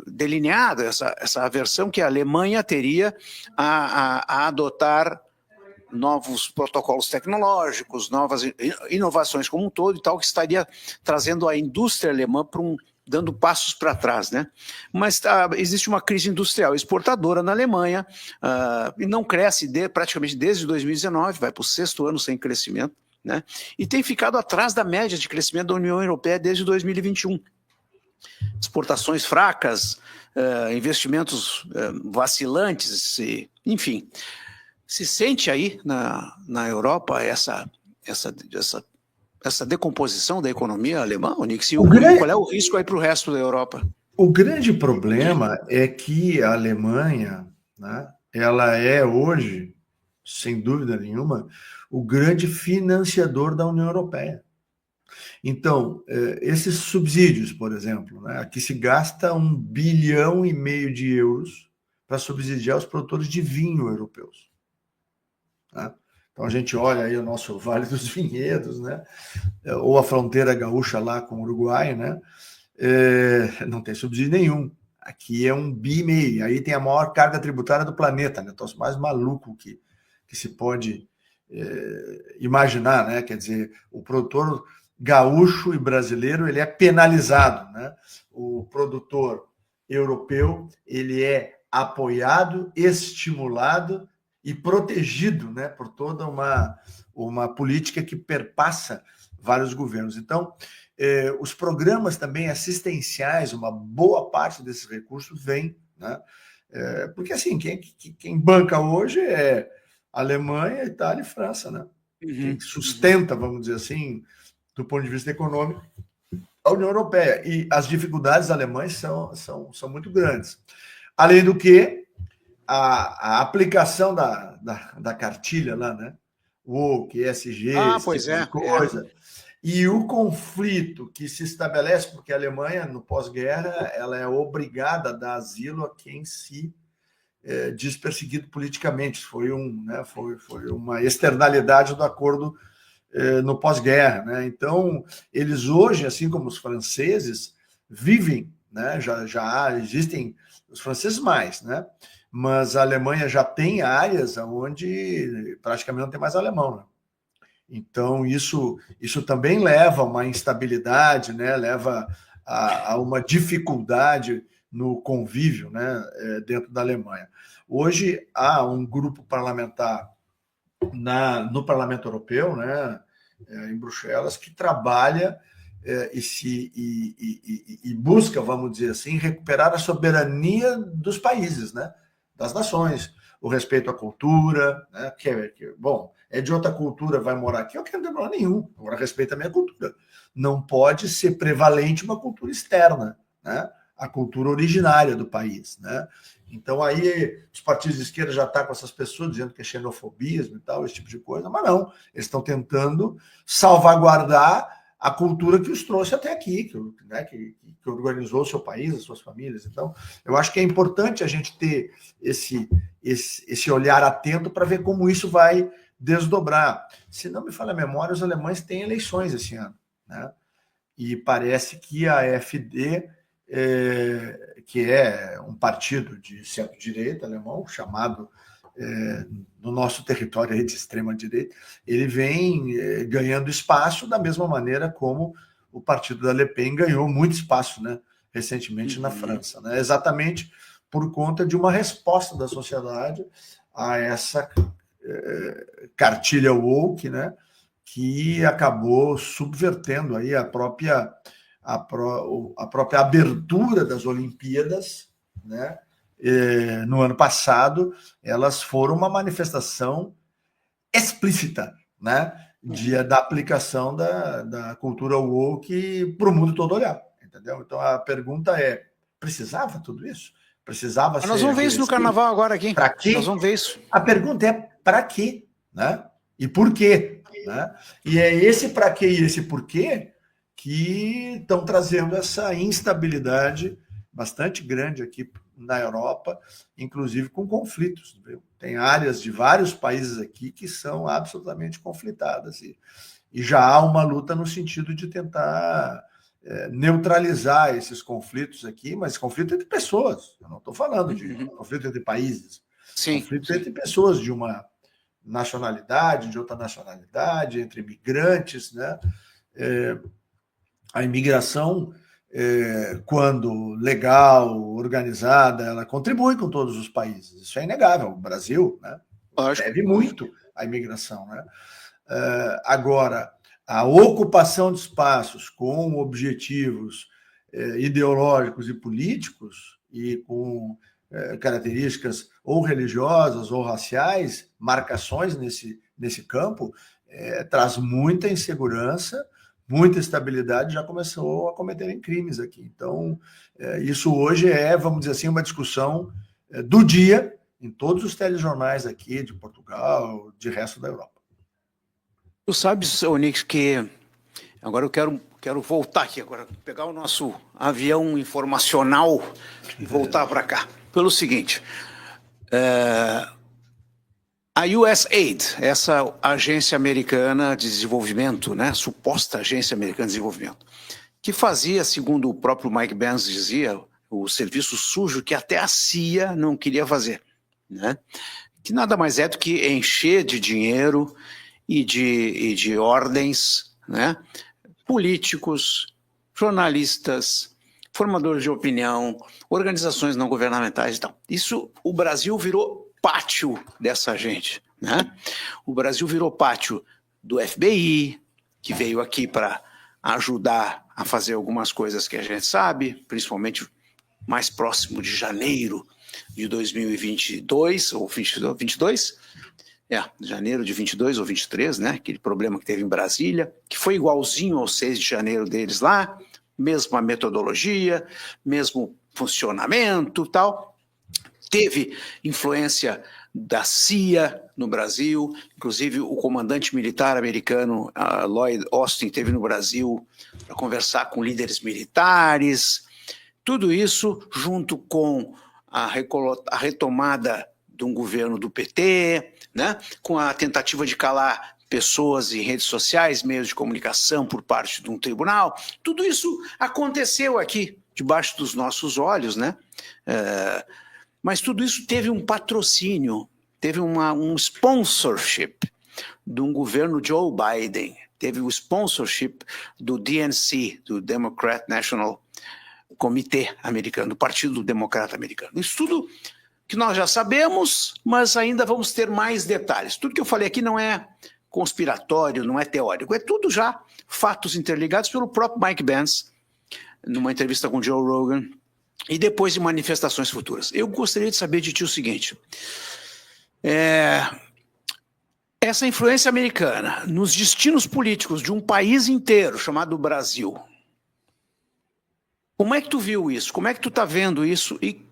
delineada essa aversão que a Alemanha teria a adotar novos protocolos tecnológicos, novas inovações como um todo e tal, que estaria trazendo a indústria alemã dando passos para trás, né? Mas existe uma crise industrial exportadora na Alemanha e não cresce praticamente desde 2019, vai para o sexto ano sem crescimento, né? E tem ficado atrás da média de crescimento da União Europeia desde 2021. Exportações fracas, investimentos vacilantes, enfim. Se sente aí na Europa essa decomposição da economia alemã, Onix? Qual é o risco aí para o resto da Europa? O grande problema é que a Alemanha, né, ela é hoje, sem dúvida nenhuma, o grande financiador da União Europeia. Então, esses subsídios, por exemplo, né, aqui se gasta 1,5 bilhão de euros para subsidiar os produtores de vinho europeus. Tá? Então, a gente olha aí o nosso Vale dos Vinhedos, né, ou a fronteira gaúcha lá com o Uruguai, né, não tem subsídio nenhum. Aqui é 1,5 bi, aí tem a maior carga tributária do planeta, né, o mais maluco que se pode imaginar, né, quer dizer, o produtor gaúcho e brasileiro, ele é penalizado, né? O produtor europeu, ele é apoiado, estimulado e protegido, né, por toda uma política que perpassa vários governos. Então, os programas também assistenciais, uma boa parte desses recursos vem, né? Porque assim, quem banca hoje é Alemanha, Itália e França, né? Quem sustenta, vamos dizer assim, do ponto de vista econômico, a União Europeia. E as dificuldades alemãs são muito grandes. Além do que, a aplicação da cartilha lá, né? O ESG, Pois tipo de coisa, E o conflito que se estabelece, porque a Alemanha, no pós-guerra, ela é obrigada a dar asilo a quem se diz perseguido politicamente. Foi uma externalidade do acordo no pós-guerra, né? Então, eles hoje, assim como os franceses, vivem, né? Já existem os franceses mais, né? Mas a Alemanha já tem áreas onde praticamente não tem mais alemão, né? Então, isso também leva a uma instabilidade, né? Leva a uma dificuldade no convívio, né? Dentro da Alemanha. Hoje, há um grupo parlamentar no Parlamento Europeu, né? Em Bruxelas, que trabalha e busca, vamos dizer assim, recuperar a soberania dos países, né? Das nações, o respeito à cultura, né? Bom, é de outra cultura, vai morar aqui, eu não quero ter problema nenhum, agora respeita a minha cultura. Não pode ser prevalente uma cultura externa, né? A cultura originária do país, né? Então aí os partidos de esquerda já estão com essas pessoas dizendo que é xenofobismo e tal, esse tipo de coisa, mas não, eles estão tentando salvaguardar a cultura que os trouxe até aqui, que organizou o seu país, as suas famílias. Então, eu acho que é importante a gente ter esse olhar atento para ver como isso vai desdobrar. Se não me falha a memória, os alemães têm eleições esse ano, né? E parece que a AfD, que é um partido de centro-direita alemão, chamado no nosso território aí de extrema-direita, ele vem ganhando espaço da mesma maneira como o partido da Le Pen ganhou muito espaço, né, recentemente na França, né, exatamente por conta de uma resposta da sociedade a essa cartilha woke, né, que acabou subvertendo aí a própria abertura das Olimpíadas, né? No ano passado, elas foram uma manifestação explícita, né? Da aplicação da cultura woke para o mundo todo olhar, entendeu? Então a pergunta é: precisava tudo isso? Precisava ser. Nós vamos ver isso no carnaval agora aqui. Para quê? Nós vamos ver isso. A pergunta é: para quê, né? E por quê, né? E é esse para quê e esse por quê que estão trazendo essa instabilidade bastante grande aqui na Europa, inclusive com conflitos. Viu? Tem áreas de vários países aqui que são absolutamente conflitadas e já há uma luta no sentido de tentar neutralizar esses conflitos aqui, mas conflito entre pessoas. Eu não estou falando de conflito entre países. Sim, conflito entre pessoas de uma nacionalidade, de outra nacionalidade, entre imigrantes, né? A imigração, quando legal, organizada, ela contribui com todos os países. Isso é inegável. O Brasil, né, deve muito à imigração, né? Agora, a ocupação de espaços com objetivos ideológicos e políticos e com características ou religiosas ou raciais, marcações nesse campo, traz muita insegurança, muita instabilidade, já começou a cometerem crimes aqui. Então, isso hoje vamos dizer assim, uma discussão do dia em todos os telejornais aqui de Portugal, de resto da Europa. Tu sabes, Onix, que agora eu quero voltar aqui, agora pegar o nosso avião informacional e voltar para cá. Pelo seguinte, a USAID, essa agência americana de desenvolvimento, né, suposta agência americana de desenvolvimento, que fazia, segundo o próprio Mike Pence dizia, o serviço sujo que até a CIA não queria fazer, né? Que nada mais é do que encher de dinheiro e de ordens, né, políticos, jornalistas, formadores de opinião, organizações não governamentais e tal. Isso, o Brasil virou pátio dessa gente, né? O Brasil virou pátio do FBI, que veio aqui para ajudar a fazer algumas coisas que a gente sabe, principalmente mais próximo de janeiro de 2022, ou 22, janeiro de 22 ou 23, né? Aquele problema que teve em Brasília, que foi igualzinho ao 6 de janeiro deles lá, mesma metodologia, mesmo funcionamento e tal. teve influência da CIA no Brasil, inclusive o comandante militar americano Lloyd Austin esteve no Brasil para conversar com líderes militares. Tudo isso junto com a retomada de um governo do PT, né, com a tentativa de calar pessoas em redes sociais, meios de comunicação por parte de um tribunal. Tudo isso aconteceu aqui, debaixo dos nossos olhos, né? Mas tudo isso teve um patrocínio, teve um sponsorship de um governo Joe Biden, teve o sponsorship do DNC, do Democrat National Committee americano, do Partido Democrata Americano. Isso tudo que nós já sabemos, mas ainda vamos ter mais detalhes. Tudo que eu falei aqui não é conspiratório, não é teórico, é tudo já fatos interligados pelo próprio Mike Pence, numa entrevista com Joe Rogan, e depois de manifestações futuras. Eu gostaria de saber de ti o seguinte, essa influência americana nos destinos políticos de um país inteiro chamado Brasil, como é que tu viu isso? Como é que tu está vendo isso? E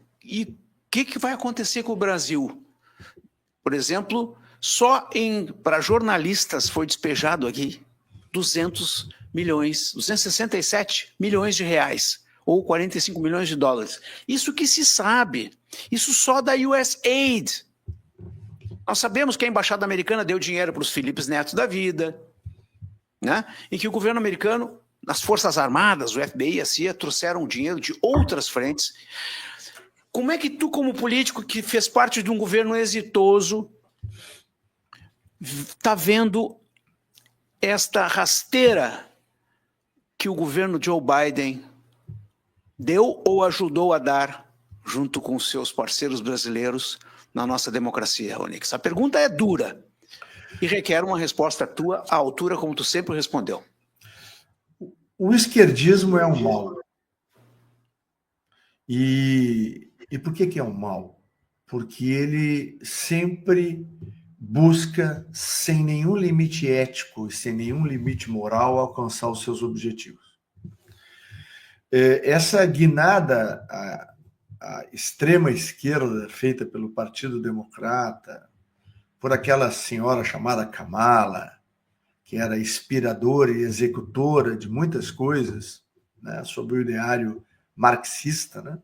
o que vai acontecer com o Brasil? Por exemplo, só para jornalistas foi despejado aqui 267 milhões de reais, ou 45 milhões de dólares. Isso que se sabe, isso só da USAID. Nós sabemos que a embaixada americana deu dinheiro para os Felipe Neto da vida, né? E que o governo americano, as Forças Armadas, o FBI e a CIA trouxeram dinheiro de outras frentes. Como é que tu, como político que fez parte de um governo exitoso, está vendo esta rasteira que o governo Joe Biden deu ou ajudou a dar, junto com seus parceiros brasileiros, na nossa democracia, Onyx? A pergunta é dura e requer uma resposta tua à altura, como tu sempre respondeu. O esquerdismo é um mal. E por que é um mal? Porque ele sempre busca, sem nenhum limite ético e sem nenhum limite moral, alcançar os seus objetivos. Essa guinada à extrema esquerda feita pelo Partido Democrata, por aquela senhora chamada Kamala, que era inspiradora e executora de muitas coisas, né, sob o ideário marxista, né?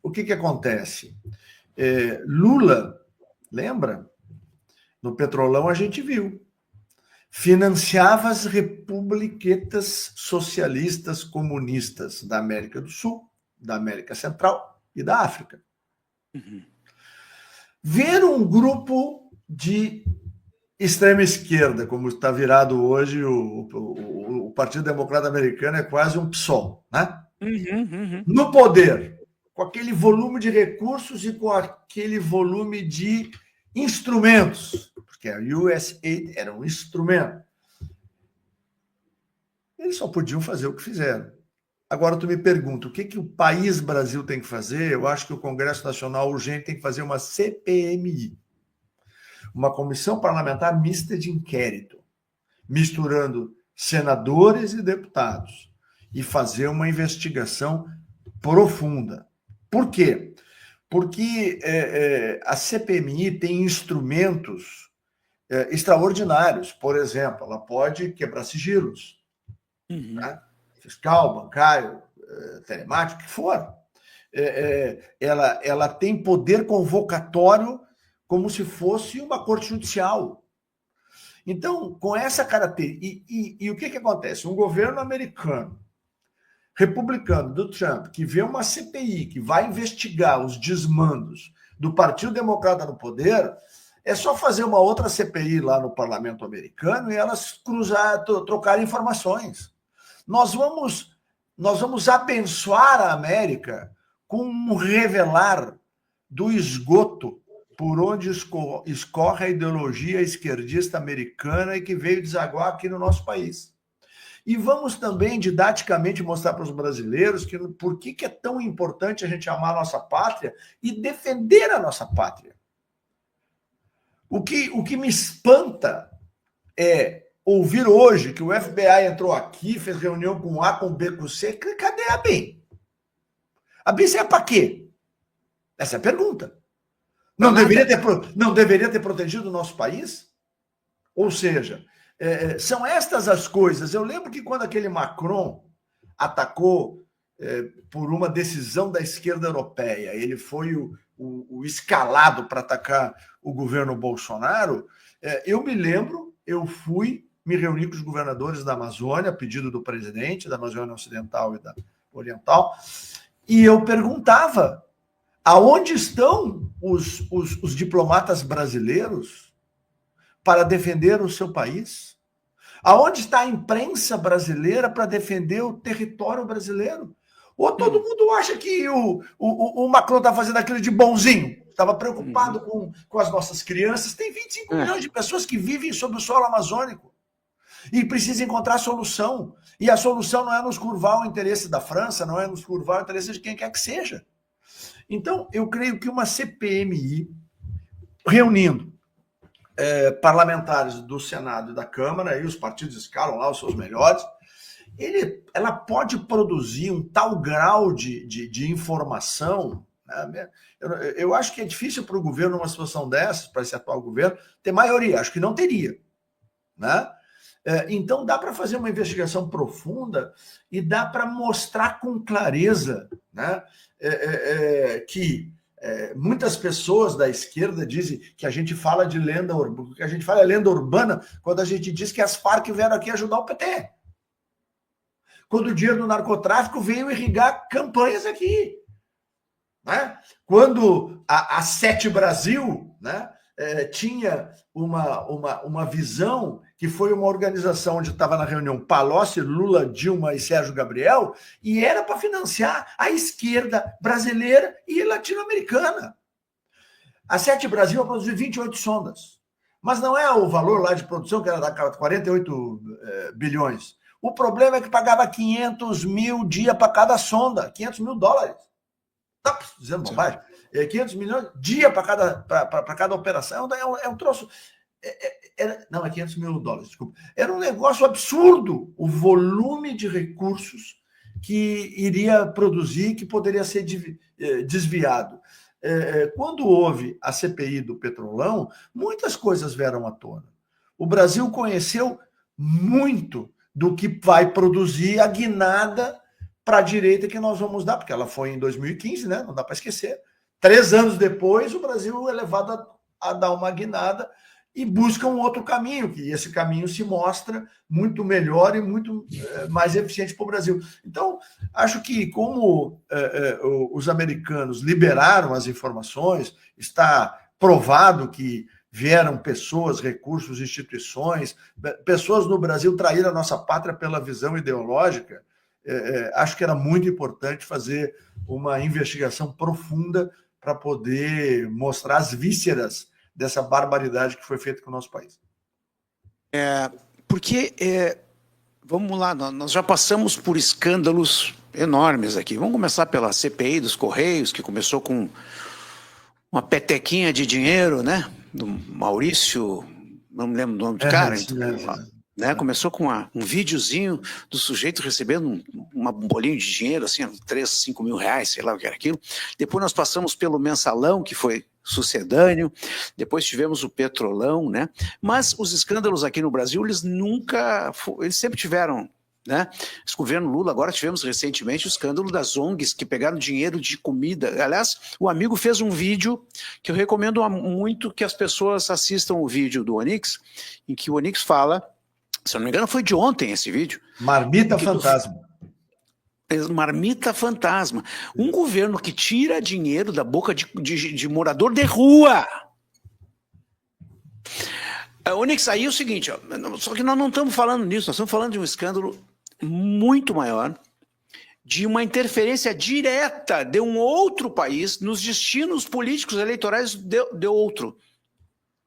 O que acontece? Lula, lembra? No Petrolão a gente viu. Financiava as republiquetas socialistas comunistas da América do Sul, da América Central e da África. Uhum. Ver um grupo de extrema esquerda, como está virado hoje, o Partido Democrata Americano é quase um PSOL, né? Uhum. No poder, com aquele volume de recursos e com aquele volume de instrumentos, porque a USAID era um instrumento. Eles só podiam fazer o que fizeram. Agora tu me pergunta, o que o país Brasil tem que fazer? Eu acho que o Congresso Nacional urgente tem que fazer uma CPMI, uma comissão parlamentar mista de inquérito, misturando senadores e deputados, e fazer uma investigação profunda. Por quê? Porque a CPMI tem instrumentos extraordinários. Por exemplo, ela pode quebrar sigilos, né? Fiscal, bancário, telemático, o que for. Ela tem poder convocatório como se fosse uma corte judicial. Então, com essa característica... E o que acontece? Um governo americano, republicano, do Trump, que vê uma CPI que vai investigar os desmandos do Partido Democrata no poder, é só fazer uma outra CPI lá no parlamento americano e elas trocarem informações. Nós vamos abençoar a América com um revelar do esgoto por onde escorre a ideologia esquerdista americana e que veio desaguar aqui no nosso país. E vamos também, didaticamente, mostrar para os brasileiros por que é tão importante a gente amar a nossa pátria e defender a nossa pátria. O que me espanta é ouvir hoje que o FBI entrou aqui, fez reunião com A, com B, com C. Cadê a BIM? A BIM serve para quê? Essa é a pergunta. Não deveria ter protegido o nosso país? Ou seja, são estas as coisas. Eu lembro que quando aquele Macron atacou por uma decisão da esquerda europeia, ele foi o escalado para atacar o governo Bolsonaro, eu me lembro, eu fui me reuni com os governadores da Amazônia, a pedido do presidente, da Amazônia Ocidental e da Oriental, e eu perguntava, aonde estão os diplomatas brasileiros para defender o seu país? Aonde está a imprensa brasileira para defender o território brasileiro? Ou todo mundo acha que o Macron está fazendo aquilo de bonzinho? Estava preocupado com as nossas crianças. Tem 25 milhões de pessoas que vivem sob o solo amazônico e precisa encontrar solução. E a solução não é nos curvar o interesse da França, não é nos curvar o interesse de quem quer que seja. Então, eu creio que uma CPMI, reunindo parlamentares do Senado e da Câmara, e os partidos escalam lá os seus melhores, ela pode produzir um tal grau de informação, né? Eu acho que é difícil para o governo, numa situação dessas, para esse atual governo, ter maioria. Acho que não teria, né? Então, dá para fazer uma investigação profunda e dá para mostrar com clareza, né, que muitas pessoas da esquerda dizem que a gente fala de lenda urbana, que a gente fala lenda urbana quando a gente diz que as Farc vieram aqui ajudar o PT. Quando o dinheiro do narcotráfico veio irrigar campanhas aqui, né? Quando a Sete Brasil, né, tinha uma visão, que foi uma organização onde estava na reunião Palocci, Lula, Dilma e Sérgio Gabriel, e era para financiar a esquerda brasileira e latino-americana. A Sete Brasil produziu 28 sondas, mas não é o valor lá de produção, que era da 48 bilhões. O problema é que pagava 500 mil dia para cada sonda, 500 mil dólares. Tá dizendo bobagem? 500 milhões dia para cada operação. É um troço. Não, é 500 mil dólares, desculpa. Era um negócio absurdo o volume de recursos que iria produzir, que poderia ser desviado. Quando houve a CPI do Petrolão, muitas coisas vieram à tona. O Brasil conheceu muito do que vai produzir a guinada para a direita que nós vamos dar, porque ela foi em 2015, né? Não dá para esquecer. 3 anos depois, o Brasil é levado a dar uma guinada e busca um outro caminho, que esse caminho se mostra muito melhor e muito mais eficiente para o Brasil. Então, acho que como os americanos liberaram as informações, está provado que vieram pessoas, recursos, instituições, pessoas no Brasil traíram a nossa pátria pela visão ideológica. Acho que era muito importante fazer uma investigação profunda para poder mostrar as vísceras dessa barbaridade que foi feita com o nosso país. Vamos lá, nós já passamos por escândalos enormes aqui. Vamos começar pela CPI dos Correios, que começou com uma petequinha de dinheiro, né? Do Maurício, não me lembro o nome do cara. Né? Começou com um videozinho do sujeito recebendo um bolinho de dinheiro, assim, 3, 5 mil reais, sei lá o que era aquilo. Depois nós passamos pelo mensalão, que foi sucedâneo. Depois tivemos o Petrolão, né? Mas os escândalos aqui no Brasil, eles sempre tiveram, né? Esse governo Lula, agora tivemos recentemente o escândalo das ONGs que pegaram dinheiro de comida. Aliás, o amigo fez um vídeo que eu recomendo muito que as pessoas assistam o vídeo do Onyx, em que o Onyx fala, se eu não me engano foi de ontem esse vídeo. Marmita Fantasma. Marmita Fantasma. Um governo que tira dinheiro da boca de morador de rua. Onyx, aí é o seguinte, ó, só que nós não estamos falando nisso, nós estamos falando de um escândalo muito maior, de uma interferência direta de um outro país nos destinos políticos eleitorais de outro.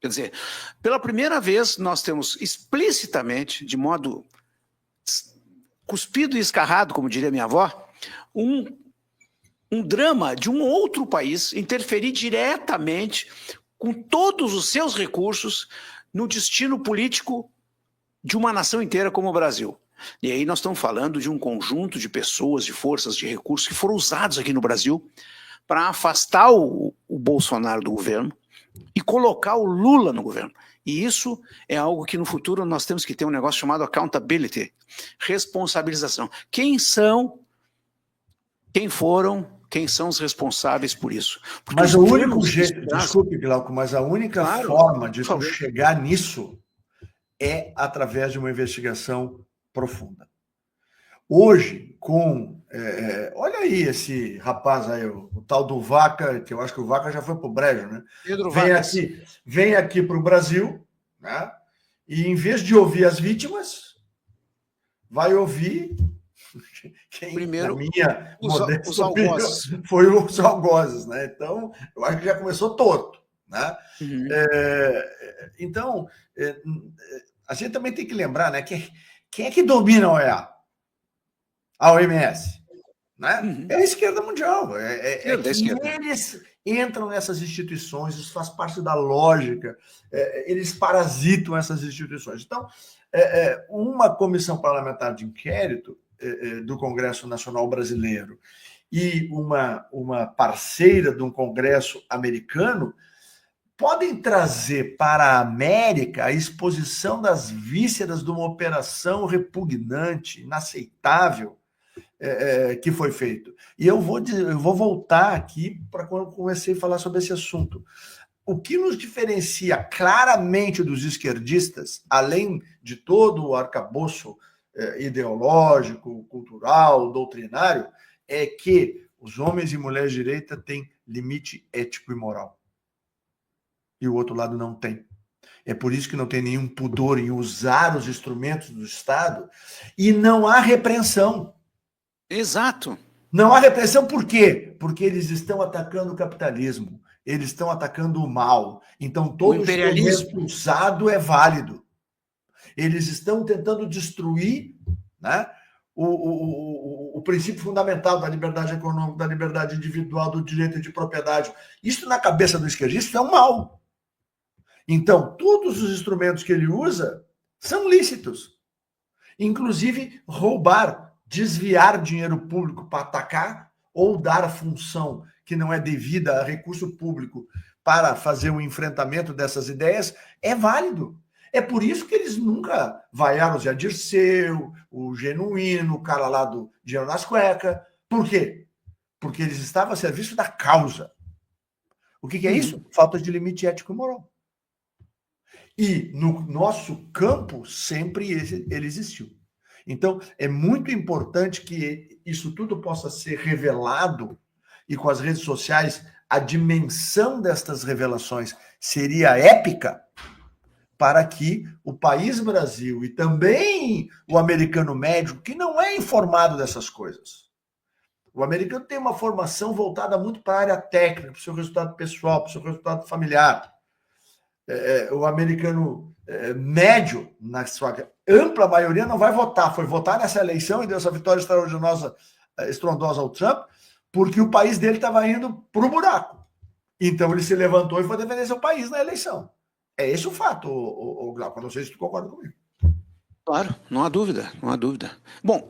Quer dizer, pela primeira vez nós temos explicitamente, de modo cuspido e escarrado, como diria minha avó, um drama de um outro país interferir diretamente com todos os seus recursos no destino político de uma nação inteira como o Brasil. E aí nós estamos falando de um conjunto de pessoas, de forças, de recursos que foram usados aqui no Brasil para afastar o Bolsonaro do governo e colocar o Lula no governo. E isso é algo que no futuro nós temos que ter um negócio chamado accountability, responsabilização. Quem são os responsáveis por isso? Porque mas o único jeito, desculpe, Glauco, mas a única forma de tu chegar nisso é através de uma investigação profunda. Hoje, olha aí esse rapaz aí, o tal do Vaca, que eu acho que o Vaca já foi para o brejo, né? Pedro Vargas. Vem aqui para o Brasil, né? E em vez de ouvir as vítimas, vai ouvir quem, primeiro, na minha os algozes. Foi os algozes, né? Então, eu acho que já começou torto, né? Uhum. Então, a gente também tem que lembrar, né? Quem é que domina a OEA? A OMS, né? Uhum. É a esquerda mundial. Esquerda. Eles entram nessas instituições, isso faz parte da lógica, eles parasitam essas instituições. Então, uma comissão parlamentar de inquérito do Congresso Nacional Brasileiro e uma parceira de um Congresso americano podem trazer para a América a exposição das vísceras de uma operação repugnante, inaceitável, que foi feito. E eu vou voltar aqui para quando eu comecei a falar sobre esse assunto. O que nos diferencia claramente dos esquerdistas, além de todo o arcabouço ideológico, cultural, doutrinário, é que os homens e mulheres de direita têm limite ético e moral. E o outro lado não tem. É por isso que não tem nenhum pudor em usar os instrumentos do Estado e não há repreensão. Exato. Não há repressão por quê? Porque eles estão atacando o capitalismo, eles estão atacando o mal. Então, todo instrumento usado é válido. Eles estão tentando destruir, né, o princípio fundamental da liberdade econômica, da liberdade individual, do direito de propriedade. Isso, na cabeça do esquerdista, é um mal. Então, todos os instrumentos que ele usa são lícitos. Inclusive, roubar, desviar dinheiro público para atacar ou dar função que não é devida a recurso público para fazer um enfrentamento dessas ideias é válido. É por isso que eles nunca vaiaram o Zé Dirceu, o Genuíno, o cara lá do Dinheiro nas Cuecas. Por quê? Porque eles estavam a serviço da causa. O que é isso? Falta de limite ético e moral. E no nosso campo sempre ele existiu. Então, é muito importante que isso tudo possa ser revelado e com as redes sociais a dimensão destas revelações seria épica para que o país Brasil e também o americano médio, que não é informado dessas coisas. O americano tem uma formação voltada muito para a área técnica, para o seu resultado pessoal, para o seu resultado familiar. O americano médio, na sua ampla maioria, não vai votar. Foi votar nessa eleição e deu essa vitória estrondosa ao Trump, porque o país dele estava indo para o buraco. Então ele se levantou e foi defender seu país na eleição. É esse o fato, Glauco. Não sei se tu concorda comigo. Claro, não há dúvida, não há dúvida. Bom,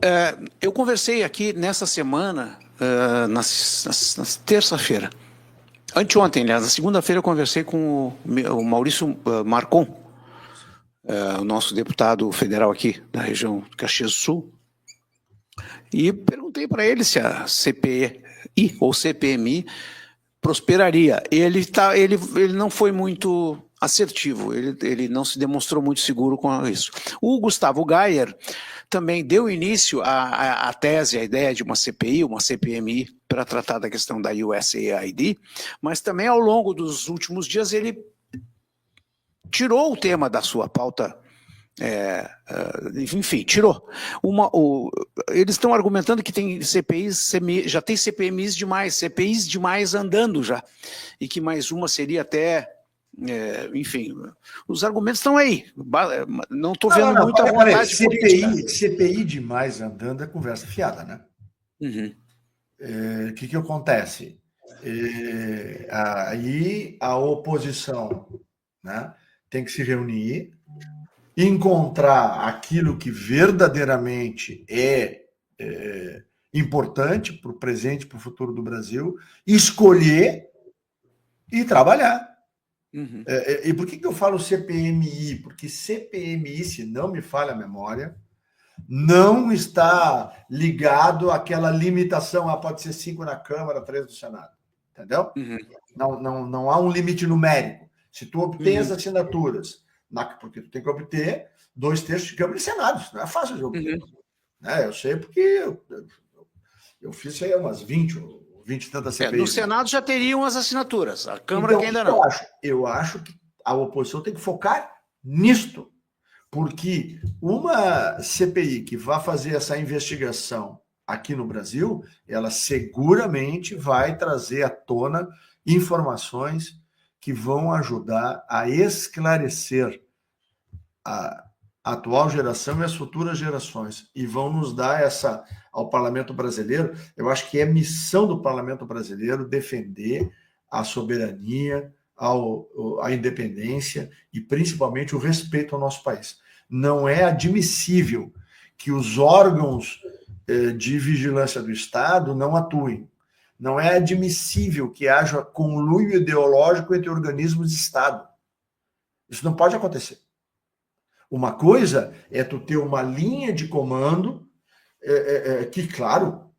eu conversei aqui nessa semana, na terça-feira. Anteontem, aliás, na segunda-feira eu conversei com o Maurício Marcon, o nosso deputado federal aqui da região de Caxias do Sul, e perguntei para ele se a CPI ou CPMI prosperaria. Ele não foi muito assertivo, ele não se demonstrou muito seguro com isso. O Gustavo Gayer também deu início à tese, à ideia de uma CPI, uma CPMI, para tratar da questão da USAID, mas também ao longo dos últimos dias ele tirou o tema da sua pauta, enfim, tirou. Eles estão argumentando que tem CPIs, já tem CPMIs demais andando já, e que mais uma seria até... enfim, os argumentos estão aí. Não estou vendo muita vontade. CPI demais andando é conversa fiada, né? Uhum. O que acontece? Aí a oposição, né, tem que se reunir, encontrar aquilo que verdadeiramente é importante para o presente, para o futuro do Brasil, escolher e trabalhar. Uhum. E por que eu falo CPMI? Porque CPMI, se não me falha a memória, não está ligado àquela limitação, pode ser 5 na Câmara, 3 no Senado. Entendeu? Uhum. Não há um limite numérico. Se tu obtém as Uhum. assinaturas, porque tu tem que obter 2/3 de Câmara e Senado, isso não é fácil de obter. Eu sei porque eu fiz aí umas 20 e tantas CPIs. No Senado já teriam as assinaturas, a Câmara que ainda não. Eu acho que a oposição tem que focar nisto, porque uma CPI que vai fazer essa investigação aqui no Brasil, ela seguramente vai trazer à tona informações que vão ajudar a esclarecer a atual geração e as futuras gerações, e vão nos dar ao Parlamento brasileiro. Eu acho que é missão do Parlamento brasileiro defender a soberania, a independência e principalmente o respeito ao nosso país. Não é admissível que os órgãos de vigilância do Estado não atuem. Não é admissível que haja conluio ideológico entre organismos de Estado. Isso não pode acontecer. Uma coisa é tu ter uma linha de comando que, claro,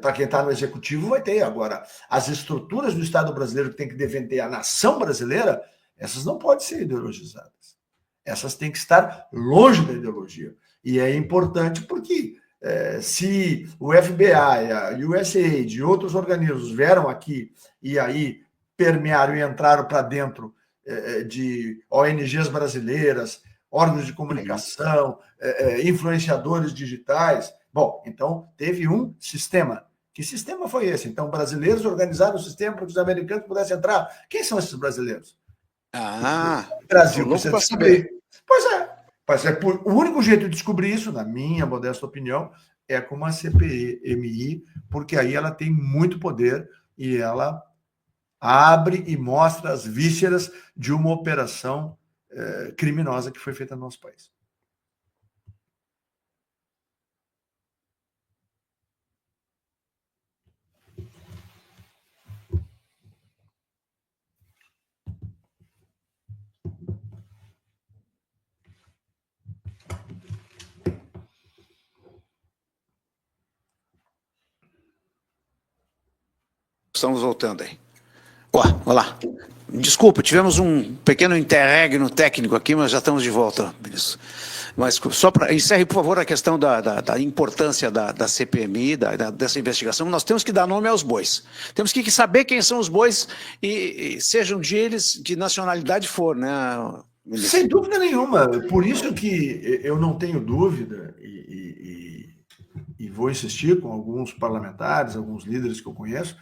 para quem está no executivo vai ter. Agora, as estruturas do Estado brasileiro que tem que defender a nação brasileira, essas não podem ser ideologizadas. Essas têm que estar longe da ideologia. E é importante porque se o FBI, a USAID e outros organismos vieram aqui e aí permearam e entraram para dentro de ONGs brasileiras, órgãos de comunicação, influenciadores digitais. Bom, então teve um sistema. Que sistema foi esse? Então, brasileiros organizaram o sistema para que os americanos pudessem entrar. Quem são esses brasileiros? O Brasil precisa descobrir. Pois é. O único jeito de descobrir isso, na minha modesta opinião, é com uma CPMI, porque aí ela tem muito poder e ela abre e mostra as vísceras de uma operação criminosa que foi feita no nosso país. Estamos voltando aí. Olha lá. Desculpa, tivemos um pequeno interregno técnico aqui, mas já estamos de volta, ministro. Mas só para encerre, por favor, a questão da importância da CPMI, dessa investigação. Nós temos que dar nome aos bois. Temos que saber quem são os bois e sejam de nacionalidade for, né, ministro? Sem dúvida nenhuma. Por isso que eu não tenho dúvida e vou insistir com alguns parlamentares, alguns líderes que eu conheço,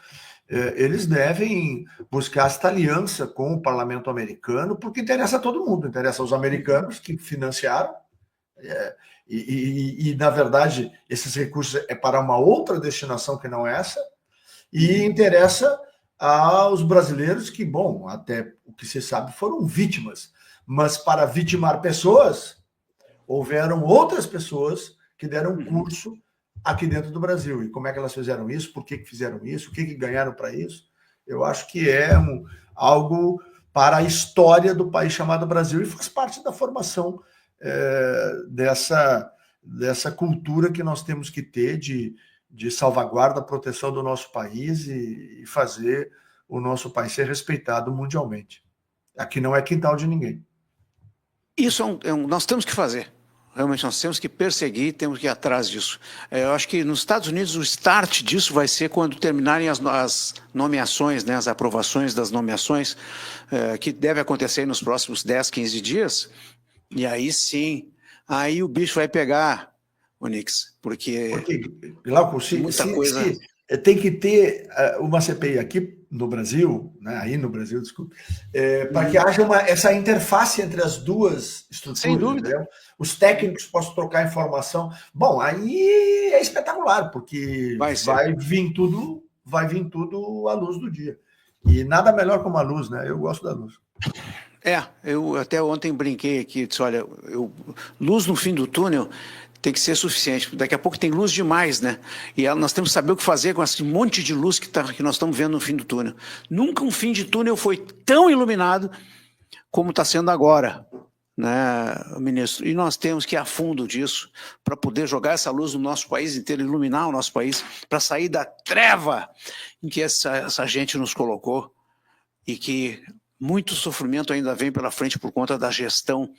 eles devem buscar esta aliança com o parlamento americano, porque interessa a todo mundo, interessa aos americanos que financiaram, na verdade, esses recursos é para uma outra destinação que não essa, e interessa aos brasileiros que, bom, até o que se sabe, foram vítimas, mas para vitimar pessoas, houveram outras pessoas que deram curso aqui dentro do Brasil. E como é que elas fizeram isso? Por que fizeram isso? O que ganharam para isso? Eu acho que é algo para a história do país chamado Brasil e faz parte da formação dessa cultura que nós temos que ter de salvaguarda, proteção do nosso país e fazer o nosso país ser respeitado mundialmente. Aqui não é quintal de ninguém. Isso nós temos que fazer. Realmente nós temos que perseguir, temos que ir atrás disso. Eu acho que nos Estados Unidos o start disso vai ser quando terminarem as nomeações, né, as aprovações das nomeações, que deve acontecer nos próximos 10, 15 dias. E aí sim, aí o bicho vai pegar, Onix, porque Glauco, muita coisa... tem que ter uma CPI aqui no Brasil, né, aí no Brasil, desculpe, para que haja essa interface entre as duas estruturas. Sem dúvida. Né? Os técnicos possam trocar informação. Bom, aí é espetacular, porque vai vir tudo à luz do dia. E nada melhor como a luz, né? Eu gosto da luz. Eu até ontem brinquei aqui, disse, olha, luz no fim do túnel tem que ser suficiente. Daqui a pouco tem luz demais, né? E nós temos que saber o que fazer com esse monte de luz que nós estamos vendo no fim do túnel. Nunca um fim de túnel foi tão iluminado como está sendo agora, né, ministro? E nós temos que ir a fundo disso para poder jogar essa luz no nosso país inteiro, iluminar o nosso país, para sair da treva em que essa gente nos colocou e que muito sofrimento ainda vem pela frente por conta da gestão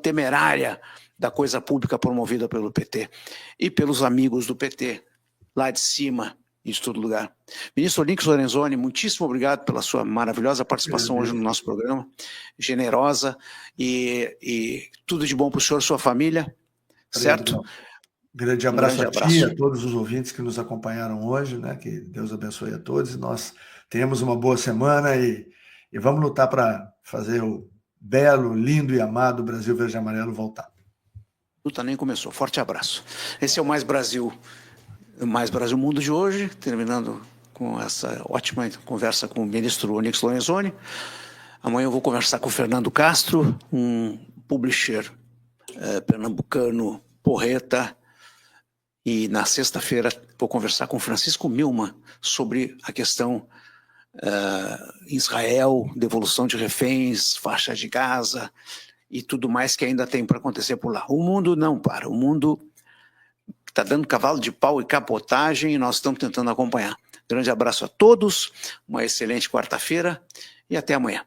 temerária da coisa pública promovida pelo PT e pelos amigos do PT, lá de cima e de todo lugar. Ministro Onyx Lorenzoni, muitíssimo obrigado pela sua maravilhosa participação hoje no nosso programa, generosa, e tudo de bom para o senhor e sua família, certo? Grande abraço a ti, a todos os ouvintes que nos acompanharam hoje, né? Que Deus abençoe a todos e nós tenhamos uma boa semana e vamos lutar para fazer o belo, lindo e amado Brasil Verde e Amarelo voltar. Luta nem começou. Forte abraço. Esse é o Mais Brasil Mundo de hoje, terminando com essa ótima conversa com o ministro Onyx Lorenzoni. Amanhã eu vou conversar com o Fernando Castro, um publisher pernambucano porreta, e na sexta-feira vou conversar com o Francisco Milman sobre a questão Israel, devolução de reféns, faixa de Gaza e tudo mais que ainda tem para acontecer por lá. O mundo não para, o mundo está dando cavalo de pau e capotagem e nós estamos tentando acompanhar. Grande abraço a todos, uma excelente quarta-feira e até amanhã.